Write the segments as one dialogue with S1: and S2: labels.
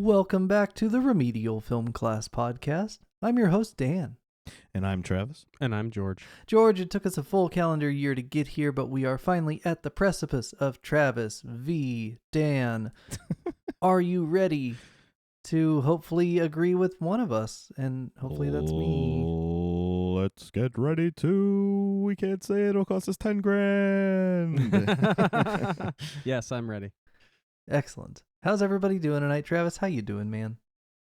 S1: Welcome back to the Remedial Film Class Podcast. I'm your host, Dan.
S2: And I'm Travis.
S3: And I'm George.
S1: George, it took us a full calendar year to get here, but we are finally at the precipice of Travis v. Dan. Are you ready to hopefully agree with one of us? And hopefully that's me.
S2: Let's get ready to... We can't say it'll cost us 10 grand.
S3: Yes, I'm ready.
S1: Excellent. How's everybody doing tonight? Travis, how you doing, man?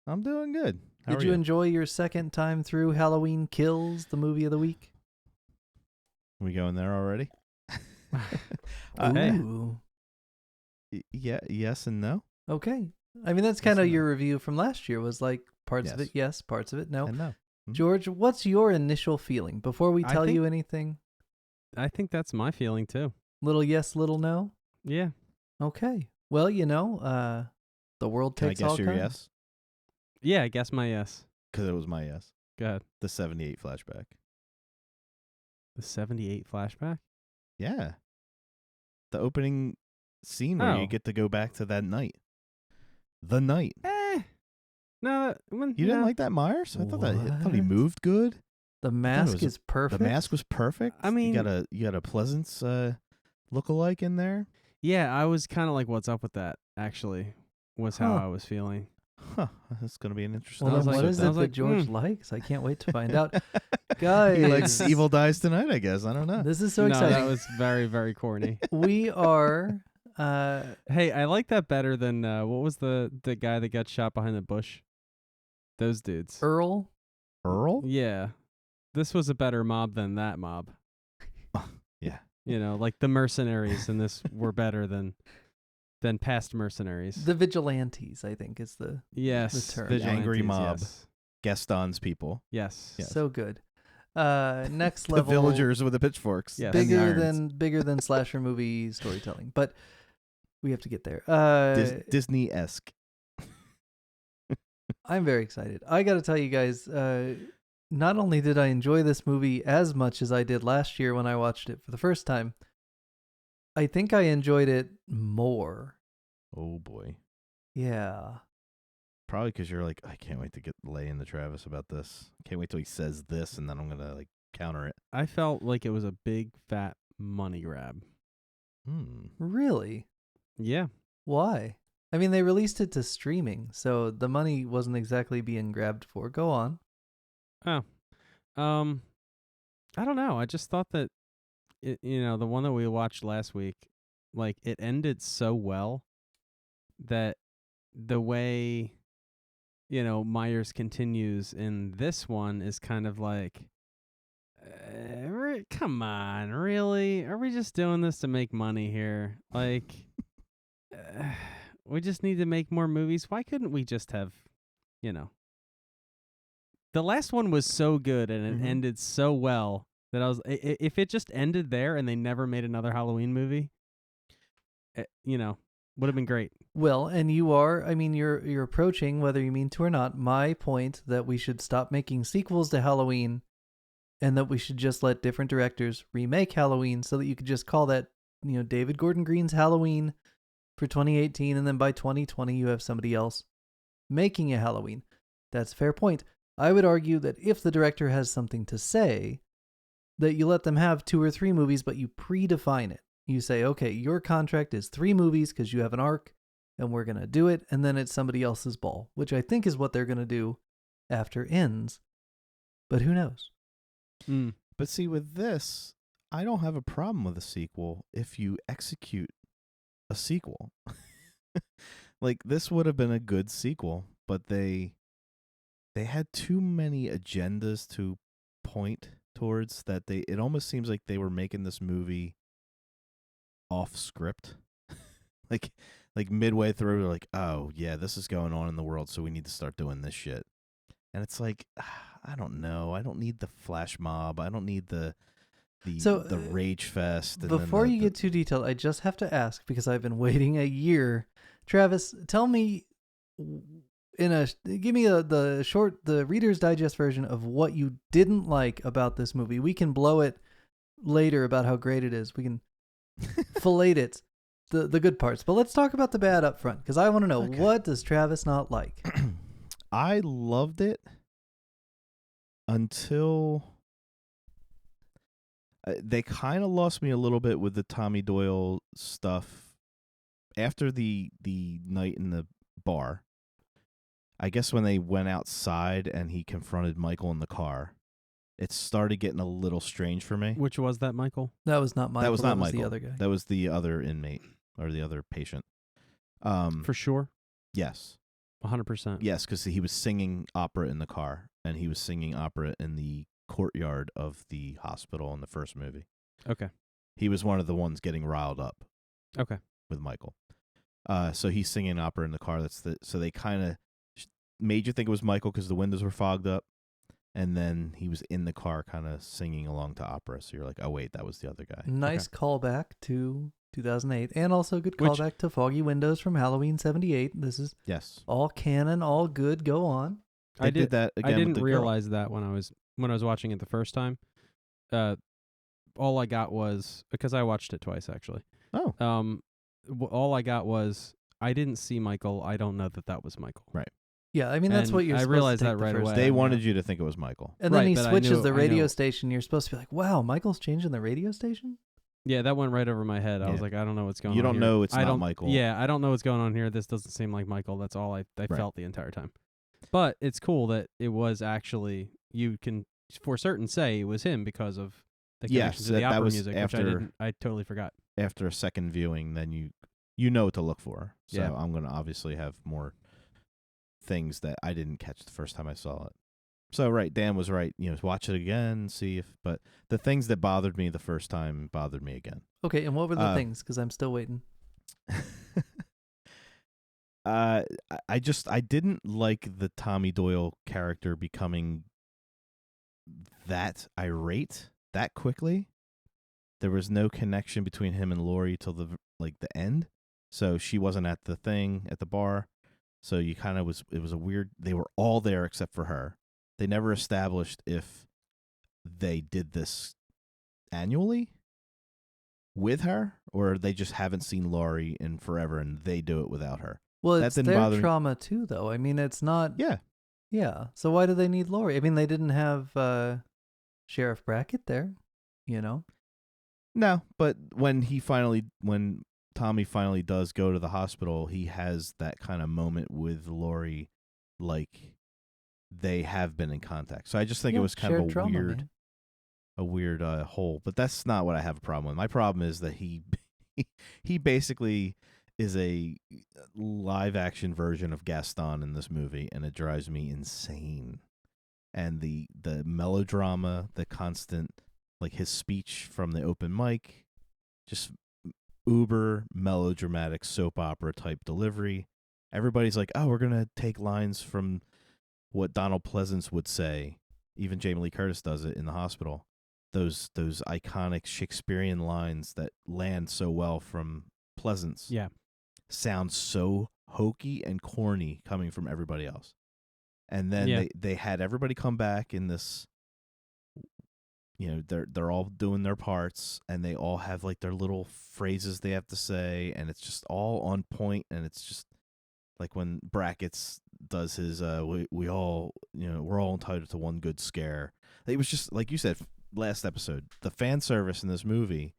S2: I'm doing good. How
S1: Did
S2: are
S1: you enjoy your second time through Halloween Kills, the movie of the week?
S2: We going there already?
S3: Hey.
S1: Ooh.
S2: Yeah, yes and no.
S1: Okay. I mean, that's kind of your review from last year was like parts of
S2: Yes.
S1: it yes, parts of it no.
S2: And no.
S1: George, what's your initial feeling before we tell you anything?
S3: I think that's my feeling too.
S1: Little yes, little no?
S3: Yeah.
S1: Okay. Well, the world
S2: Can I
S1: takes all
S2: guess your
S1: kinds.
S2: yes?
S3: Yeah, I guess my yes.
S2: Because it was my yes.
S3: Go ahead.
S2: The 78 flashback.
S3: The 78 flashback?
S2: Yeah. The opening scene where
S3: Oh.
S2: you get to go back to that night. The night.
S3: No.
S2: You didn't like that Myers? I thought he
S1: What?
S2: moved good.
S1: The mask is perfect.
S2: The mask was perfect.
S3: I mean-
S2: you got a Pleasance look-alike in there.
S3: Yeah, I was kind of like, what's up with that, actually, was how
S2: Huh.
S3: I was feeling.
S2: Huh. That's gonna be an interesting.
S1: Well,
S3: I was
S1: then
S3: like-
S1: what is
S3: I
S1: it
S3: was
S1: that
S3: like,
S1: George
S3: hmm.
S1: likes? I can't wait to find out. Guys.
S2: He likes Evil Dies Tonight, I guess. I don't know.
S1: This is so
S3: No,
S1: exciting.
S3: that was very, very corny.
S1: We are...
S3: Hey, I like that better than, what was the guy that got shot behind the bush? Those dudes.
S1: Earl?
S2: Earl?
S3: Yeah. This was a better mob than that mob.
S2: Yeah.
S3: You know, like the mercenaries in this were better than past mercenaries.
S1: The Vigilantes, I think, is the...
S3: Yes.
S1: term.
S2: The angry
S3: vigilantes,
S2: mob.
S3: Yes.
S2: Gaston's people.
S3: Yes.
S2: Yes.
S1: So good. Next
S2: The
S1: level...
S2: villagers with the pitchforks.
S3: Yes.
S2: and the
S1: bigger than slasher movie storytelling, but we have to get there.
S2: Disney-esque.
S1: I'm very excited. I got to tell you guys, not only did I enjoy this movie as much as I did last year when I watched it for the first time, I think I enjoyed it more.
S2: Oh boy.
S1: Yeah.
S2: Probably because you're like, I can't wait to lay into Travis about this. Can't wait till he says this, and then I'm gonna like counter it.
S3: I felt like it was a big fat money grab.
S1: Really?
S3: Yeah.
S1: Why? I mean, they released it to streaming, so the money wasn't exactly being grabbed for. Go on.
S3: Oh. I don't know. I just thought that it, the one that we watched last week, like it ended so well that the way Myers continues in this one is kind of like come on, really? Are we just doing this to make money here? Like we just need to make more movies. Why couldn't we just have, The last one was so good and it ended so well that I was if it just ended there and they never made another Halloween movie, would have been great.
S1: Well, and you're approaching, whether you mean to or not, my point that we should stop making sequels to Halloween and that we should just let different directors remake Halloween so that you could just call that, David Gordon Green's Halloween for 2018, and then by 2020 you have somebody else making a Halloween. That's a fair point. I would argue that if the director has something to say, that you let them have 2 or 3 movies, but you predefine it. You say, okay, your contract is 3 movies because you have an arc, and we're going to do it, and then it's somebody else's ball, which I think is what they're going to do after Ends. But who knows?
S2: But see, with this, I don't have a problem with a sequel if you execute a sequel. Like, this would have been a good sequel, but they had too many agendas to point towards that it almost seems like they were making this movie off script. like midway through, they're like, oh yeah, this is going on in the world, so we need to start doing this shit. And it's like, I don't know. I don't need the flash mob. I don't need the rage fest. And
S1: before you get too detailed, I just have to ask, because I've been waiting a year. Travis, tell me give me the Reader's Digest version of what you didn't like about this movie. We can blow it later about how great it is. We can fillet it. the good parts. But let's talk about the bad up front, because I want to know,
S2: Okay.
S1: what does Travis not like?
S2: I loved it until they kind of lost me a little bit with the Tommy Doyle stuff after the night in the bar. I guess when they went outside and he confronted Michael in the car, it started getting a little strange for me.
S3: Which was that, Michael?
S1: That was not Michael.
S2: That was not
S1: Michael.
S2: Michael.
S1: The other guy.
S2: That was the other inmate or the other patient.
S3: For sure.
S2: Yes.
S3: 100%.
S2: Yes, because he was singing opera in the car, and he was singing opera in the courtyard of the hospital in the first movie.
S3: Okay.
S2: He was one of the ones getting riled up.
S3: Okay.
S2: With Michael. So he's singing opera in the car. So they kind of made you think it was Michael because the windows were fogged up, and then he was in the car kind of singing along to opera. So you're like, oh wait, that was the other guy.
S1: Nice callback to 2008, and also a good
S3: Which-
S1: callback to Foggy Windows from Halloween '78. This is
S2: Yes.
S1: all canon, all good. Go on.
S2: They did that again.
S3: I
S2: with
S3: didn't
S2: the girl.
S3: realize that when I was watching it the first time. All I got was, because I watched it twice actually.
S2: Oh.
S3: All I got was, I didn't see Michael. I don't know that was Michael.
S2: Right.
S1: Yeah, I mean that's
S3: And
S1: what you're
S3: I
S1: supposed
S3: realized
S1: to take
S3: that
S1: the
S3: right
S1: first
S3: away.
S2: They
S1: time,
S2: wanted
S1: yeah.
S2: you to think it was Michael.
S1: And then
S3: Right,
S1: he
S3: but I
S1: switches
S3: knew-
S1: the
S3: I
S1: radio
S3: know-
S1: station. You're supposed to be like, wow, Michael's changing the radio station?
S3: Yeah, that went right over my head. I was
S2: Yeah.
S3: like, I don't know what's going
S2: You
S3: on
S2: don't
S3: here.
S2: know it's
S3: I
S2: not
S3: don't-
S2: Michael.
S3: Yeah, I don't know what's going on here. This doesn't seem like Michael. That's all I felt the entire time. But it's cool that it was actually, you can for certain say it was him because of the connection
S2: Yes,
S3: to the
S2: that
S3: opera
S2: was
S3: music,
S2: after-
S3: which I totally forgot.
S2: After a second viewing, then you know what to look for. So
S3: Yeah.
S2: I'm going to obviously have more things that I didn't catch the first time I saw it. So right, Dan was right. Watch it again, see if. But the things that bothered me the first time bothered me again.
S1: Okay, and what were the things? Because I'm still waiting.
S2: I didn't like the Tommy Doyle character becoming that irate that quickly. There was no connection between him and Lori till the end. So she wasn't at the thing at the bar. So you kind of it was a weird. They were all there except for her. They never established if they did this annually with her, or they just haven't seen Laurie in forever and they do it without her.
S1: Well,
S2: That
S1: it's
S2: didn't
S1: their
S2: bother me.
S1: trauma too, though. I mean, it's not.
S2: Yeah.
S1: Yeah. So why do they need Lori? I mean, they didn't have Sheriff Brackett there, you know?
S2: No, but when Tommy finally does go to the hospital, he has that kind of moment with Lori, like they have been in contact. So I just think it
S1: Yeah,
S2: was kind of
S1: shared
S2: a
S1: trauma,
S2: weird,
S1: man.
S2: hole. But that's not what I have a problem with. My problem is that he basically is a live action version of Gaston in this movie, and it drives me insane. And the melodrama, the constant, like his speech from the open mic, just uber melodramatic soap opera type delivery. Everybody's like, oh, we're going to take lines from what Donald Pleasance would say. Even Jamie Lee Curtis does it in the hospital. Those iconic Shakespearean lines that land so well from Pleasance.
S3: Yeah.
S2: Sound so hokey and corny coming from everybody else. And then they had everybody come back in this, they're all doing their parts, and they all have like their little phrases they have to say, and it's just all on point, and it's just like when Brackets does his we all, we're all entitled to one good scare. It was just like you said last episode, the fan service in this movie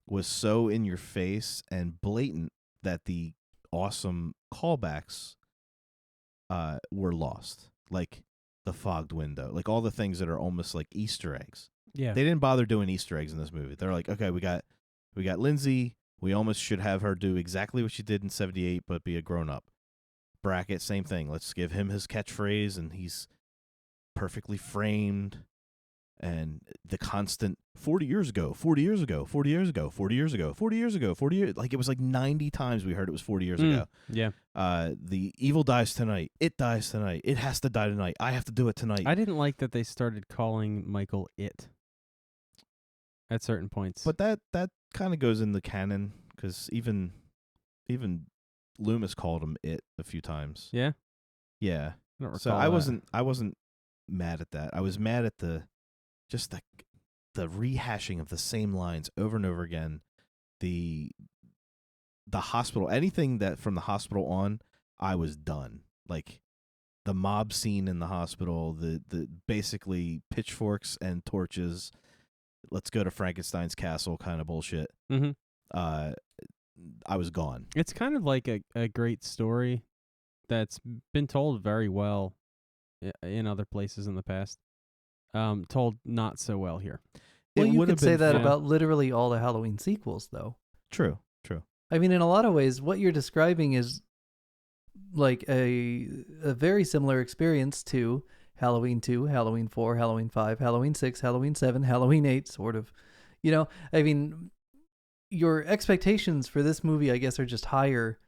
S2: was so in your face and blatant that the awesome callbacks were lost, like the fogged window, like all the things that are almost like Easter eggs.
S3: Yeah.
S2: They didn't bother doing Easter eggs in this movie. They're like, okay, we got Lindsay. We almost should have her do exactly what she did in 78, but be a grown up. Brackett, same thing. Let's give him his catchphrase, and he's perfectly framed. And the constant 40 years ago, 40 years ago, 40 years ago, 40 years ago, 40 years ago, 40 years. Like it was like 90 times we heard it was 40 years ago.
S3: Yeah.
S2: The evil dies tonight. It dies tonight. It has to die tonight. I have to do it tonight.
S3: I didn't like that they started calling Michael it at certain points.
S2: But that kind of goes in the canon, because even Loomis called him it a few times.
S3: yeah,
S2: Yeah.
S3: I don't
S2: So
S3: recall that.
S2: I wasn't mad at that. I was mad at the rehashing of the same lines over and over again. The the hospital, anything that from the hospital on, I was done. Like the mob scene in the hospital, the basically pitchforks and torches. Let's go to Frankenstein's castle kind of bullshit.
S3: Mm-hmm.
S2: I was gone.
S3: It's kind of like a great story that's been told very well in other places in the past. Told not so well here.
S1: Well,
S2: It
S1: you
S2: would
S1: could
S2: have
S1: say
S2: been
S1: that
S2: fun.
S1: about literally all the Halloween sequels, though.
S2: True.
S1: I mean, in a lot of ways, what you're describing is like a very similar experience to Halloween 2, Halloween 4, Halloween 5, Halloween 6, Halloween 7, Halloween 8, sort of. You know, I mean, your expectations for this movie, I guess, are just higher.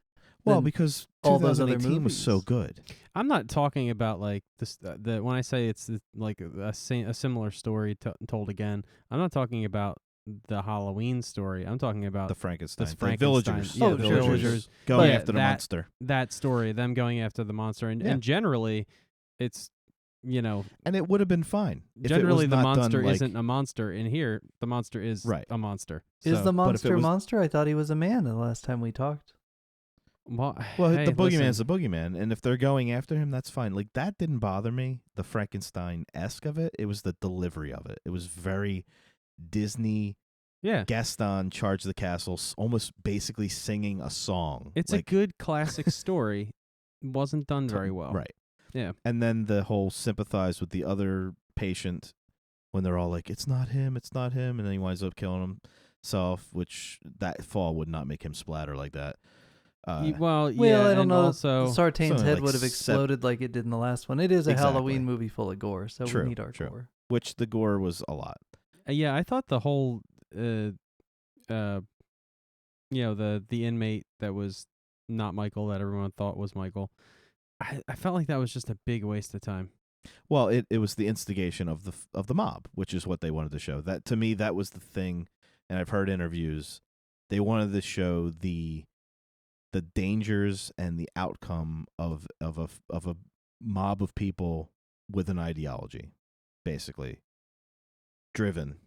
S2: Well, because
S1: all those other
S2: 2018 was so
S1: movies.
S2: good.
S3: I'm not talking about like this. When I say it's like a similar story told again, I'm not talking about the Halloween story. I'm talking about
S2: The Frankenstein.
S3: this
S2: The
S3: Frankenstein.
S2: villagers.
S3: Yeah,
S1: Oh,
S3: the
S1: sure, sure,
S3: villagers
S1: sure.
S2: Going
S3: Yeah,
S2: after the monster.
S3: That story, them going after the monster, and generally, it's
S2: And it would have been fine. If
S3: generally
S2: it was
S3: the
S2: not
S3: monster
S2: done like,
S3: isn't a monster. In here, the monster is
S2: Right.
S3: a monster.
S1: Is
S3: So-
S1: the
S2: but if it
S1: monster
S2: was-
S1: monster? I thought he was a man the last time we talked.
S3: well,
S2: the boogeyman's
S3: listen,
S2: the boogeyman, and if they're going after him, that's fine. Like that didn't bother me. The Frankenstein-esque of it. It was the delivery of it. It was very Disney.
S3: yeah.
S2: Gaston charged the castle, almost basically singing a song.
S3: It's
S2: like,
S3: a good classic story. Wasn't done very well.
S2: Right.
S3: Yeah.
S2: And then the whole sympathize with the other patient when they're all like, it's not him, and then he winds up killing himself, which that fall would not make him splatter like that.
S3: Well,
S1: Well, I don't
S3: and
S1: know.
S3: Also,
S1: Sartain's
S2: something
S1: head
S2: like
S1: would have exploded like it did in the last one. It is a
S2: Exactly.
S1: Halloween movie full of gore, so
S2: True,
S1: we need our
S2: true.
S1: gore.
S2: which the gore was a lot.
S3: yeah, I thought the whole, the inmate that was not Michael that everyone thought was Michael. I felt like that was just a big waste of time.
S2: Well, it was the instigation of the mob, which is what they wanted to show. That to me, that was the thing, and I've heard interviews. They wanted to show the dangers and the outcome of a mob of people with an ideology, basically driven,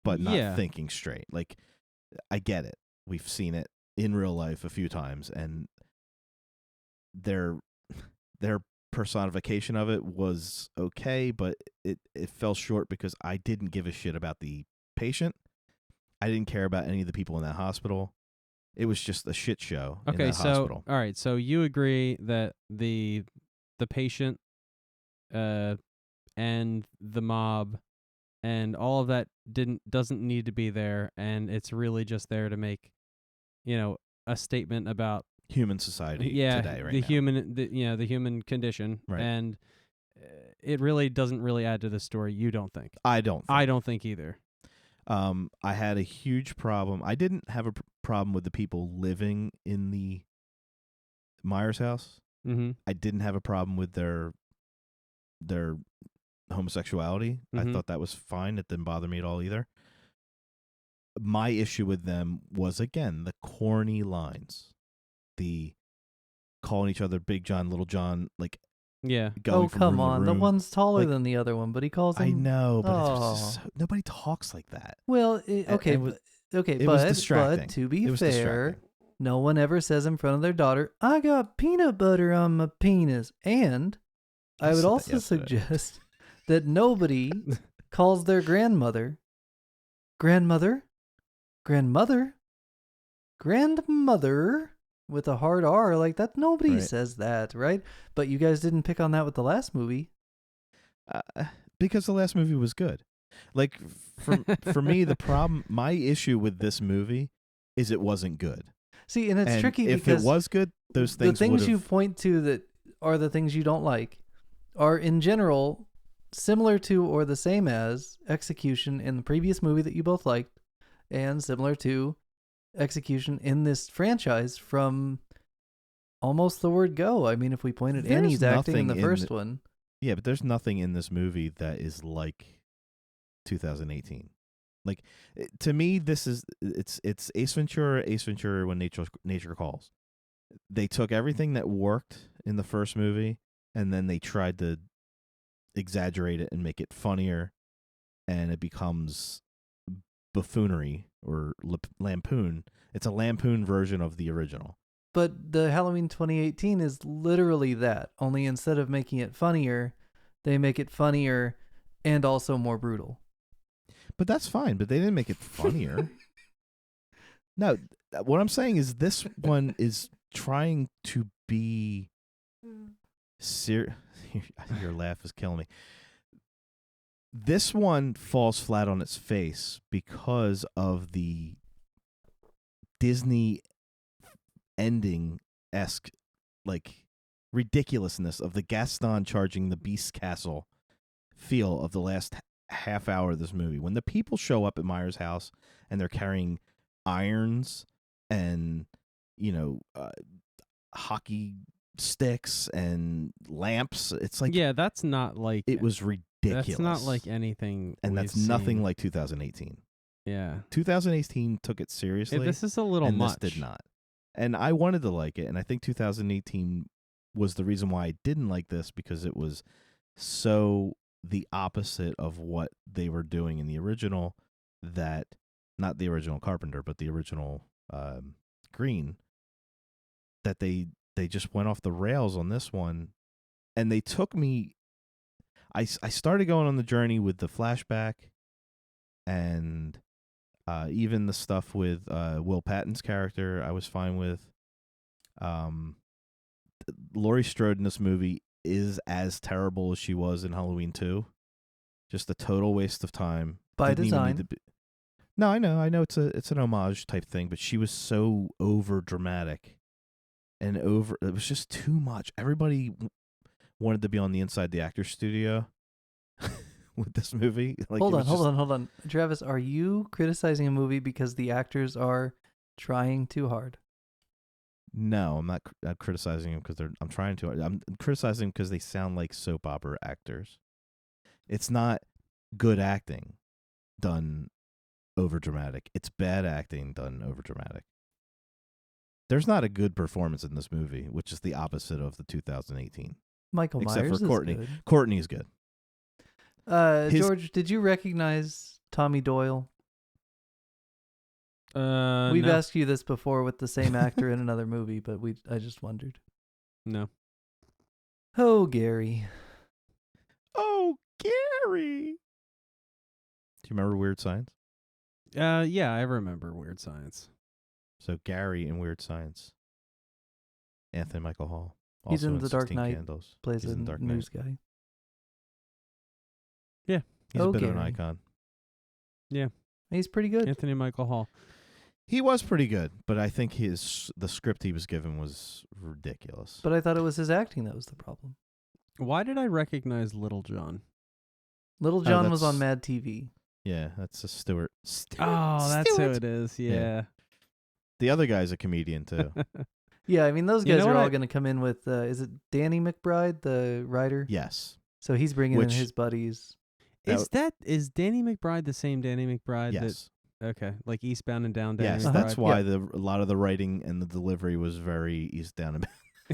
S2: but not
S3: Yeah.
S2: thinking straight. Like, I get it. We've seen it in real life a few times, and their personification of it was okay, but it fell short because I didn't give a shit about the patient. I didn't care about any of the people in that hospital. It was just a shit show in
S3: Okay,
S2: that
S3: so
S2: hospital.
S3: all right, so you agree that the patient, and the mob, and all of that doesn't need to be there, and it's really just there to make, a statement about
S2: Human society today, right
S3: the
S2: now.
S3: the human condition,
S2: Right.
S3: and it really doesn't really add to the story. You don't think?
S2: I don't think.
S3: I don't think either.
S2: I had a huge problem. I didn't have a problem with the people living in the Myers house.
S3: Mm-hmm.
S2: I didn't have a problem with their homosexuality. I
S3: Mhm.
S2: thought that was fine. It didn't bother me at all either. My issue with them was, again, the corny lines. The calling each other Big John, Little John, like
S3: Yeah.
S2: going
S1: Oh,
S2: from
S1: come
S2: room
S1: on.
S2: to
S1: The
S2: room.
S1: one's taller
S2: Like,
S1: than the other one, but he calls him.
S2: I know, but it was
S1: Oh.
S2: just nobody talks like that.
S1: Well, okay,
S2: it was-
S1: okay,
S2: it was
S1: but
S2: distracting.
S1: to be
S2: It was
S1: fair,
S2: distracting.
S1: no one ever says in front of their daughter, "I got peanut butter on my penis." And I
S2: I
S1: would
S2: said that
S1: also
S2: yesterday.
S1: suggest that nobody calls their grandmother grandmother with a hard R like that. Nobody
S2: Right.
S1: says that, right? But you guys didn't pick on that with the last movie.
S2: Because the last movie was good. Like for me, my issue with this movie is it wasn't good.
S1: See, and it's
S2: And
S1: tricky
S2: if
S1: because
S2: it was good, those
S1: the
S2: things
S1: things
S2: would've-
S1: you point to that are the things you don't like are in general similar to or the same as execution in the previous movie that you both liked, and similar to execution in this franchise from almost the word go. I mean, if we pointed
S2: There's
S1: Annie's acting in the
S2: nothing in
S1: first one.
S2: Yeah, but there's nothing in this movie that is like 2018. Like, to me, it's Ace Ventura when nature calls. They took everything that worked in the first movie and then they tried to exaggerate it and make it funnier, and it becomes buffoonery or lampoon. It's a lampoon version of the original.
S1: But the Halloween 2018 is literally that. Only instead of making it funnier, they make it funnier and also more brutal.
S2: But that's fine. But they didn't make it funnier. No, what I'm saying is this one is trying to be Your laugh is killing me. This one falls flat on its face because of the Disney ending-esque, like, ridiculousness of the Gaston charging the Beast Castle feel of the last half hour of this movie. When the people show up at Myers' house and they're carrying irons and, hockey sticks and lamps, it's like,
S3: yeah, that's not like
S2: it was ridiculous.
S3: That's not like anything,
S2: and that's nothing like 2018.
S3: Yeah,
S2: 2018 took it seriously.
S3: This is a little
S2: and
S3: much.
S2: This did not. And I wanted to like it, and I think 2018 was the reason why I didn't like this, because it was so the opposite of what they were doing in the original, that not the original Carpenter, but the original Green, that they just went off the rails on this one. And they took me, I started going on the journey with the flashback and even the stuff with Will Patton's character I was fine with. Laurie Strode in this movie is as terrible as she was in Halloween 2. Just a total waste of time.
S1: By
S2: Didn't even
S1: design.
S2: need to be... No, I know it's an homage type thing, but she was so over dramatic and it was just too much. Everybody wanted to be on the inside the actor's studio with this movie. Like,
S1: hold on. Travis, are you criticizing a movie because the actors are trying too hard?
S2: No, I'm not criticizing them because I'm trying to. I'm criticizing them because they sound like soap opera actors. It's not good acting done over dramatic. It's bad acting done over dramatic. There's not a good performance in this movie, which is the opposite of the 2018.
S1: Michael
S2: Except
S1: Myers
S2: for Courtney.
S1: is good.
S2: Courtney's good.
S1: George, did you recognize Tommy Doyle? We've
S3: no.
S1: asked you this before with the same actor in another movie, but I just wondered.
S3: No.
S1: Oh, Gary.
S2: Oh, Gary. Do you remember Weird Science?
S3: Yeah, I remember Weird Science.
S2: So Gary in Weird Science. Anthony Michael Hall.
S1: He's
S2: Also
S1: in The Dark
S2: 16
S1: Knight.
S2: Candles.
S1: Plays
S2: He's
S1: a
S2: in Dark
S1: news
S2: Knight.
S1: guy.
S3: Yeah.
S2: He's
S1: Oh,
S2: a bit of an
S1: Gary.
S2: icon.
S3: Yeah.
S1: He's pretty good.
S3: Anthony Michael Hall.
S2: He was pretty good, but I think the script he was given was ridiculous.
S1: But I thought it was his acting that was the problem.
S3: Why did I recognize Little John?
S1: Little John was on
S2: that's-
S1: Mad TV.
S2: Yeah, that's a Stewart.
S3: Oh, that's who
S2: Stewart.
S3: it is.
S2: Yeah.
S3: Yeah.
S2: The other guy's a comedian too.
S1: Yeah, I mean, those
S3: You
S1: guys
S3: know
S1: are
S3: what
S1: all going to come in with, is it Danny McBride, the writer?
S2: Yes.
S1: So he's bringing
S2: Which-
S1: in his buddies.
S3: Is Danny McBride the same Danny McBride?
S2: Yes.
S3: Okay, like Eastbound and Down Danny
S2: Yes.
S3: McBride.
S2: That's why a lot of the writing and the delivery was very East Down and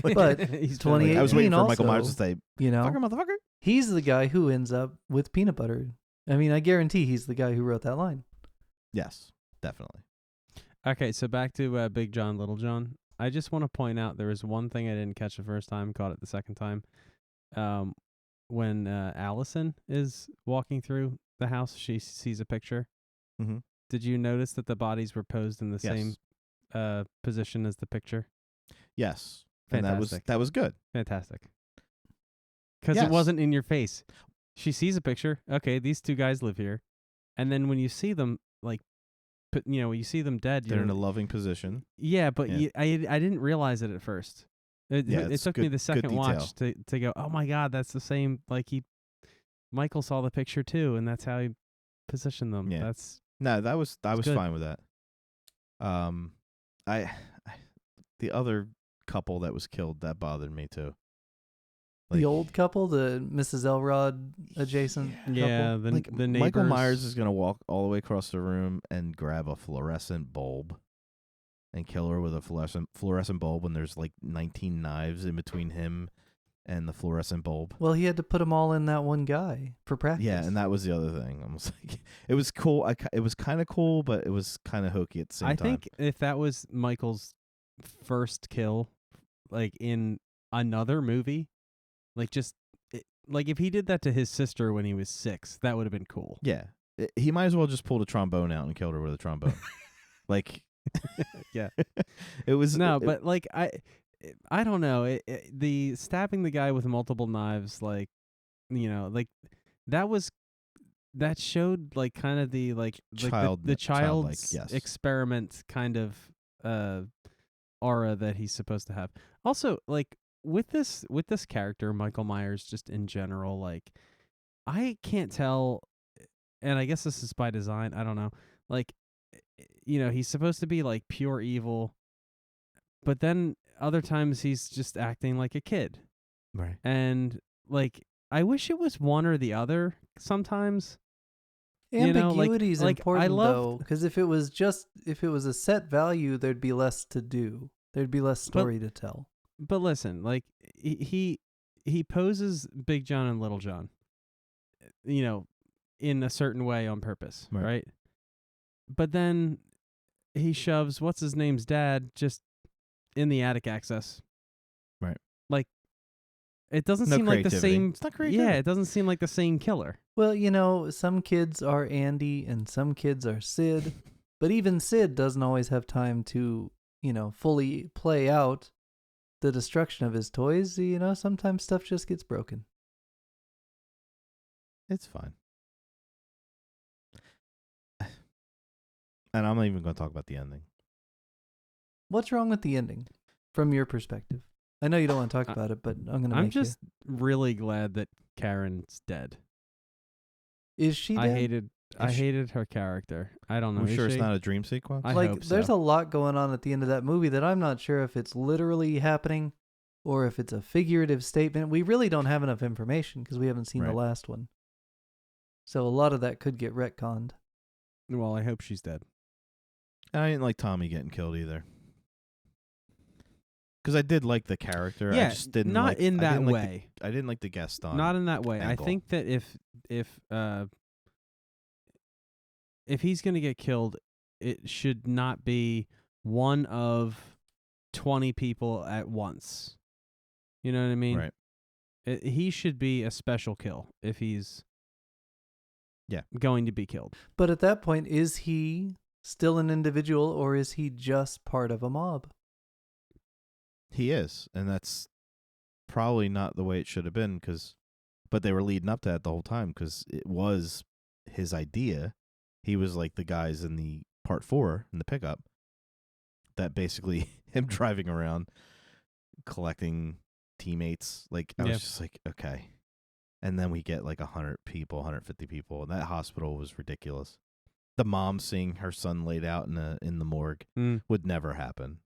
S1: But
S3: He's
S1: 28
S2: I was waiting for
S1: also,
S2: Michael Myers to say,
S1: You know,
S2: "Fucker, motherfucker."
S1: he's the guy who ends up with peanut butter. I mean, I guarantee he's the guy who wrote that line.
S2: Yes, definitely.
S3: Okay, so back to Big John, Little John. I just want to point out there was one thing I didn't catch the first time, caught it the second time. When Allison is walking through the house, she sees a picture.
S2: Mm-hmm.
S3: Did you notice that the bodies were posed in the same position as the picture?
S2: Yes.
S3: Fantastic.
S2: And that was good.
S3: Fantastic. Because
S2: Yes.
S3: it wasn't in your face. She sees a picture. Okay, these two guys live here. And then when you see them, like, when you see them dead,
S2: They're in a loving position.
S3: yeah, but
S2: Yeah.
S3: I didn't realize it at first. It
S2: it's
S3: took me
S2: good-
S3: the
S2: good
S3: second
S2: detail.
S3: watch to go, oh my God, that's the same. Like Michael saw the picture too, and that's how he positioned them.
S2: Yeah.
S3: That's
S2: No, I was
S3: good.
S2: fine with that. The other couple that was killed, that bothered me too.
S1: The old couple, the Mrs. Elrod adjacent
S3: yeah,
S1: couple.
S3: the neighbors.
S2: Michael Myers is gonna walk all the way across the room and grab a fluorescent bulb and kill her with a fluorescent bulb when there's like 19 knives in between him and the fluorescent bulb.
S1: Well, he had to put them all in that one guy for practice.
S2: Yeah, and that was the other thing. I was like, it was cool. It was kind of cool, but it was kind of hokey at the same time.
S3: I think if that was Michael's first kill, like in another movie, like like if he did that to his sister when he was 6, that would have been cool.
S2: Yeah, he might as well just pulled a trombone out and killed her with a trombone. Like,
S3: yeah,
S2: it was
S3: but like I don't know. The stabbing the guy with multiple knives, like, like that showed like kind of the like the child's
S2: yes.
S3: experiment kind of aura that he's supposed to have. Also, like with this character, Michael Myers, just in general, like I can't tell, and I guess this is by design. I don't know. Like, he's supposed to be like pure evil, but then other times he's just acting like a kid.
S2: Right.
S3: And like I wish it was one or the other sometimes.
S1: Ambiguity is
S3: like,
S1: important though, because if it was a set value, there'd be less to do. There'd be less story to tell.
S3: But listen, like he poses Big John and Little John, in a certain way on purpose, right? But then he shoves what's his name's dad just in the attic access.
S2: Right.
S3: Like it doesn't seem like the same. It's not creativity. Yeah, it doesn't seem like the same killer.
S1: Well, some kids are Andy and some kids are Sid, but even Sid doesn't always have time to, fully play out the destruction of his toys. Sometimes stuff just gets broken.
S2: It's fine. And I'm not even going to talk about the ending.
S1: What's wrong with the ending from your perspective? I know you don't want to talk about it, but I'm going to
S3: I'm just really glad that Karen's dead.
S1: Is she dead?
S3: I hated her character. I don't know.
S2: We're sure it's not a dream sequence?
S3: I hope so.
S1: There's a lot going on at the end of that movie that I'm not sure if it's literally happening or if it's a figurative statement. We really don't have enough information because we haven't seen the last one. So a lot of that could get retconned.
S3: Well, I hope she's dead.
S2: I didn't like Tommy getting killed either. Because I did like the character.
S3: Yeah,
S2: I just didn't
S3: not
S2: like,
S3: in that way.
S2: I didn't like the Gaston.
S3: Not in that way.
S2: Angle.
S3: I think that if he's going to get killed, it should not be one of 20 people at once. You know what I mean?
S2: Right.
S3: He should be a special kill if he's going to be killed.
S1: But at that point, is he still an individual or is he just part of a mob?
S2: He is, and that's probably not the way it should have been, but they were leading up to that the whole time because it was his idea. He was like the guys in the part 4 in the pickup that basically him driving around collecting teammates. Like I was just like, okay. And then we get like 100 people, 150 people, and that hospital was ridiculous. The mom seeing her son laid out in the morgue would never happen.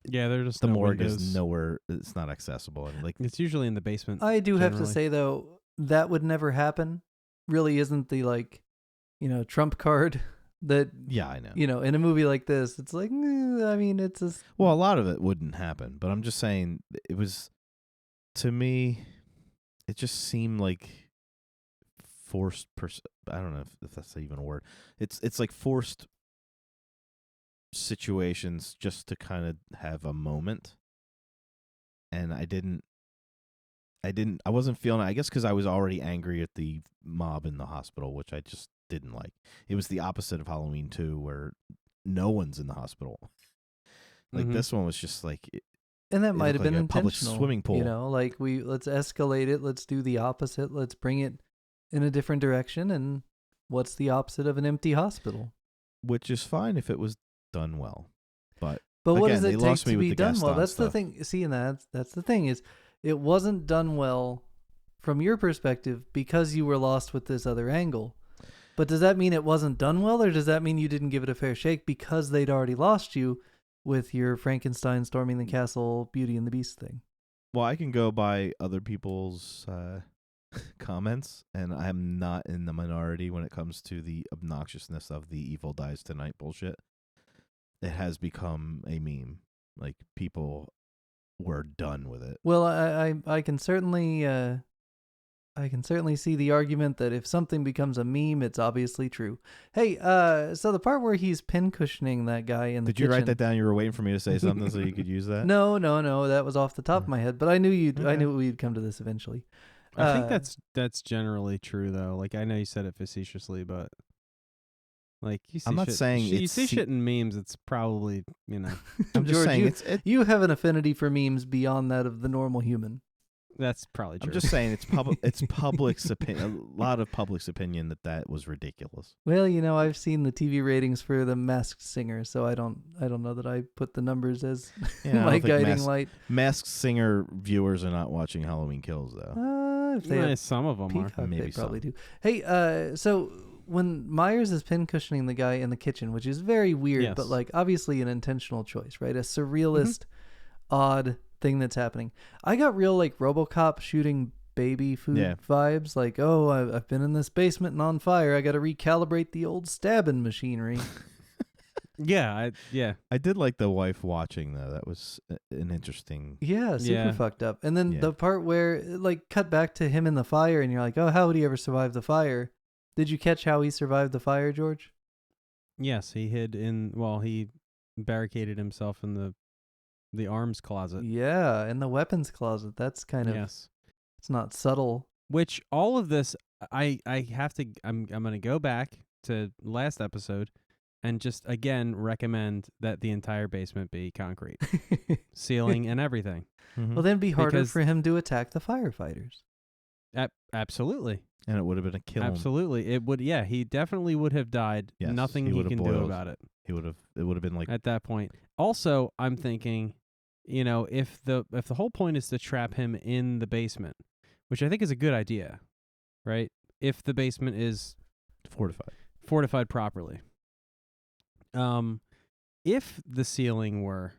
S3: Yeah, they're just
S2: the
S3: no
S2: morgue
S3: windows.
S2: is nowhere. It's not accessible. And like
S3: it's usually in the basement.
S1: I do have to say though, that would never happen. Really isn't the trump card that.
S2: Yeah, I know.
S1: In a movie like this, it's like it's a.
S2: Well, a lot of it wouldn't happen, but I'm just saying it was. To me, it just seemed like forced. I don't know if that's even a word. It's like forced situations just to kind of have a moment, and I wasn't feeling it. I guess because I was already angry at the mob in the hospital, which I just didn't like. It was the opposite of Halloween 2, where no one's in the hospital. Like this one was just like,
S1: and that might have been
S2: a
S1: intentional.
S2: Public swimming pool.
S1: Let's escalate it. Let's do the opposite. Let's bring it in a different direction. And what's the opposite of an empty hospital?
S2: Which is fine if it was done well, but
S1: what
S2: again,
S1: does it take to be done well? That's
S2: stuff.
S1: the thing. See, and that's the thing is, it wasn't done well from your perspective because you were lost with this other angle. But does that mean it wasn't done well, or does that mean you didn't give it a fair shake because they'd already lost you with your Frankenstein storming the castle, Beauty and the Beast thing?
S2: Well, I can go by other people's comments, and I'm not in the minority when it comes to the obnoxiousness of the Evil Dies Tonight bullshit. It has become a meme. Like, people we're done with it.
S1: Well, I can certainly see the argument that if something becomes a meme, it's obviously true. Hey, so the part where he's pincushioning that guy in the
S2: Did you write
S1: kitchen-
S2: that down? You were waiting for me to say something so you could use that?
S1: No, that was off the top of my head, but I knew I
S2: Okay.
S1: knew we'd come to this eventually.
S3: I think that's generally true though. Like I know you said it facetiously, but like you see
S2: I'm not
S3: shit,
S2: saying
S3: you
S2: it's
S3: see shit in memes. It's probably
S2: I'm just
S1: George,
S2: saying
S1: you have an affinity for memes beyond that of the normal human.
S3: that's probably true.
S2: I'm just saying it's public's opinion. A lot of public's opinion that was ridiculous.
S1: Well, I've seen the TV ratings for The Masked Singer, so I don't know that I put the numbers as
S2: Yeah, I don't
S1: my
S2: think
S1: guiding light.
S2: Masked Singer viewers are not watching Halloween Kills though.
S1: If they have
S3: some of them are.
S1: Peacock,
S2: Maybe
S1: they probably
S2: some.
S1: do. Hey, so when Myers is pincushioning the guy in the kitchen, which is very weird,
S3: Yes.
S1: but like obviously an intentional choice, right? A surrealist, odd thing that's happening. I got real like RoboCop shooting baby food vibes. Like, oh, I've been in this basement and on fire. I got to recalibrate the old stabbing machinery.
S3: Yeah.
S2: I did like the wife watching though. That was an interesting.
S1: Yeah, super
S3: Yeah.
S1: fucked up. And then
S2: Yeah.
S1: the part where like cut back to him in the fire, and you're like, oh, how would he ever survive the fire? Did you catch how he survived the fire, George?
S3: Yes, he hid in. Well, he barricaded himself in the arms closet.
S1: Yeah, in the weapons closet. That's kind of
S3: Yes.
S1: it's not subtle.
S3: Which all of this, I have to. I'm gonna go back to last episode, and just again recommend that the entire basement be concrete, ceiling and everything.
S2: Mhm.
S1: Well, then it'd be harder
S3: Because-
S1: for him to attack the firefighters.
S3: Absolutely.
S2: And it would have been a kill.
S3: Absolutely. It would. Yeah, he definitely would have died.
S2: Yes,
S3: Nothing
S2: he
S3: he
S2: would have
S3: can do
S2: boiled.
S3: about it
S2: It would have been like
S3: at that point. Also, I'm thinking, if the whole point is to trap him in the basement, which I think is a good idea, right? If the basement is fortified properly. If the ceiling were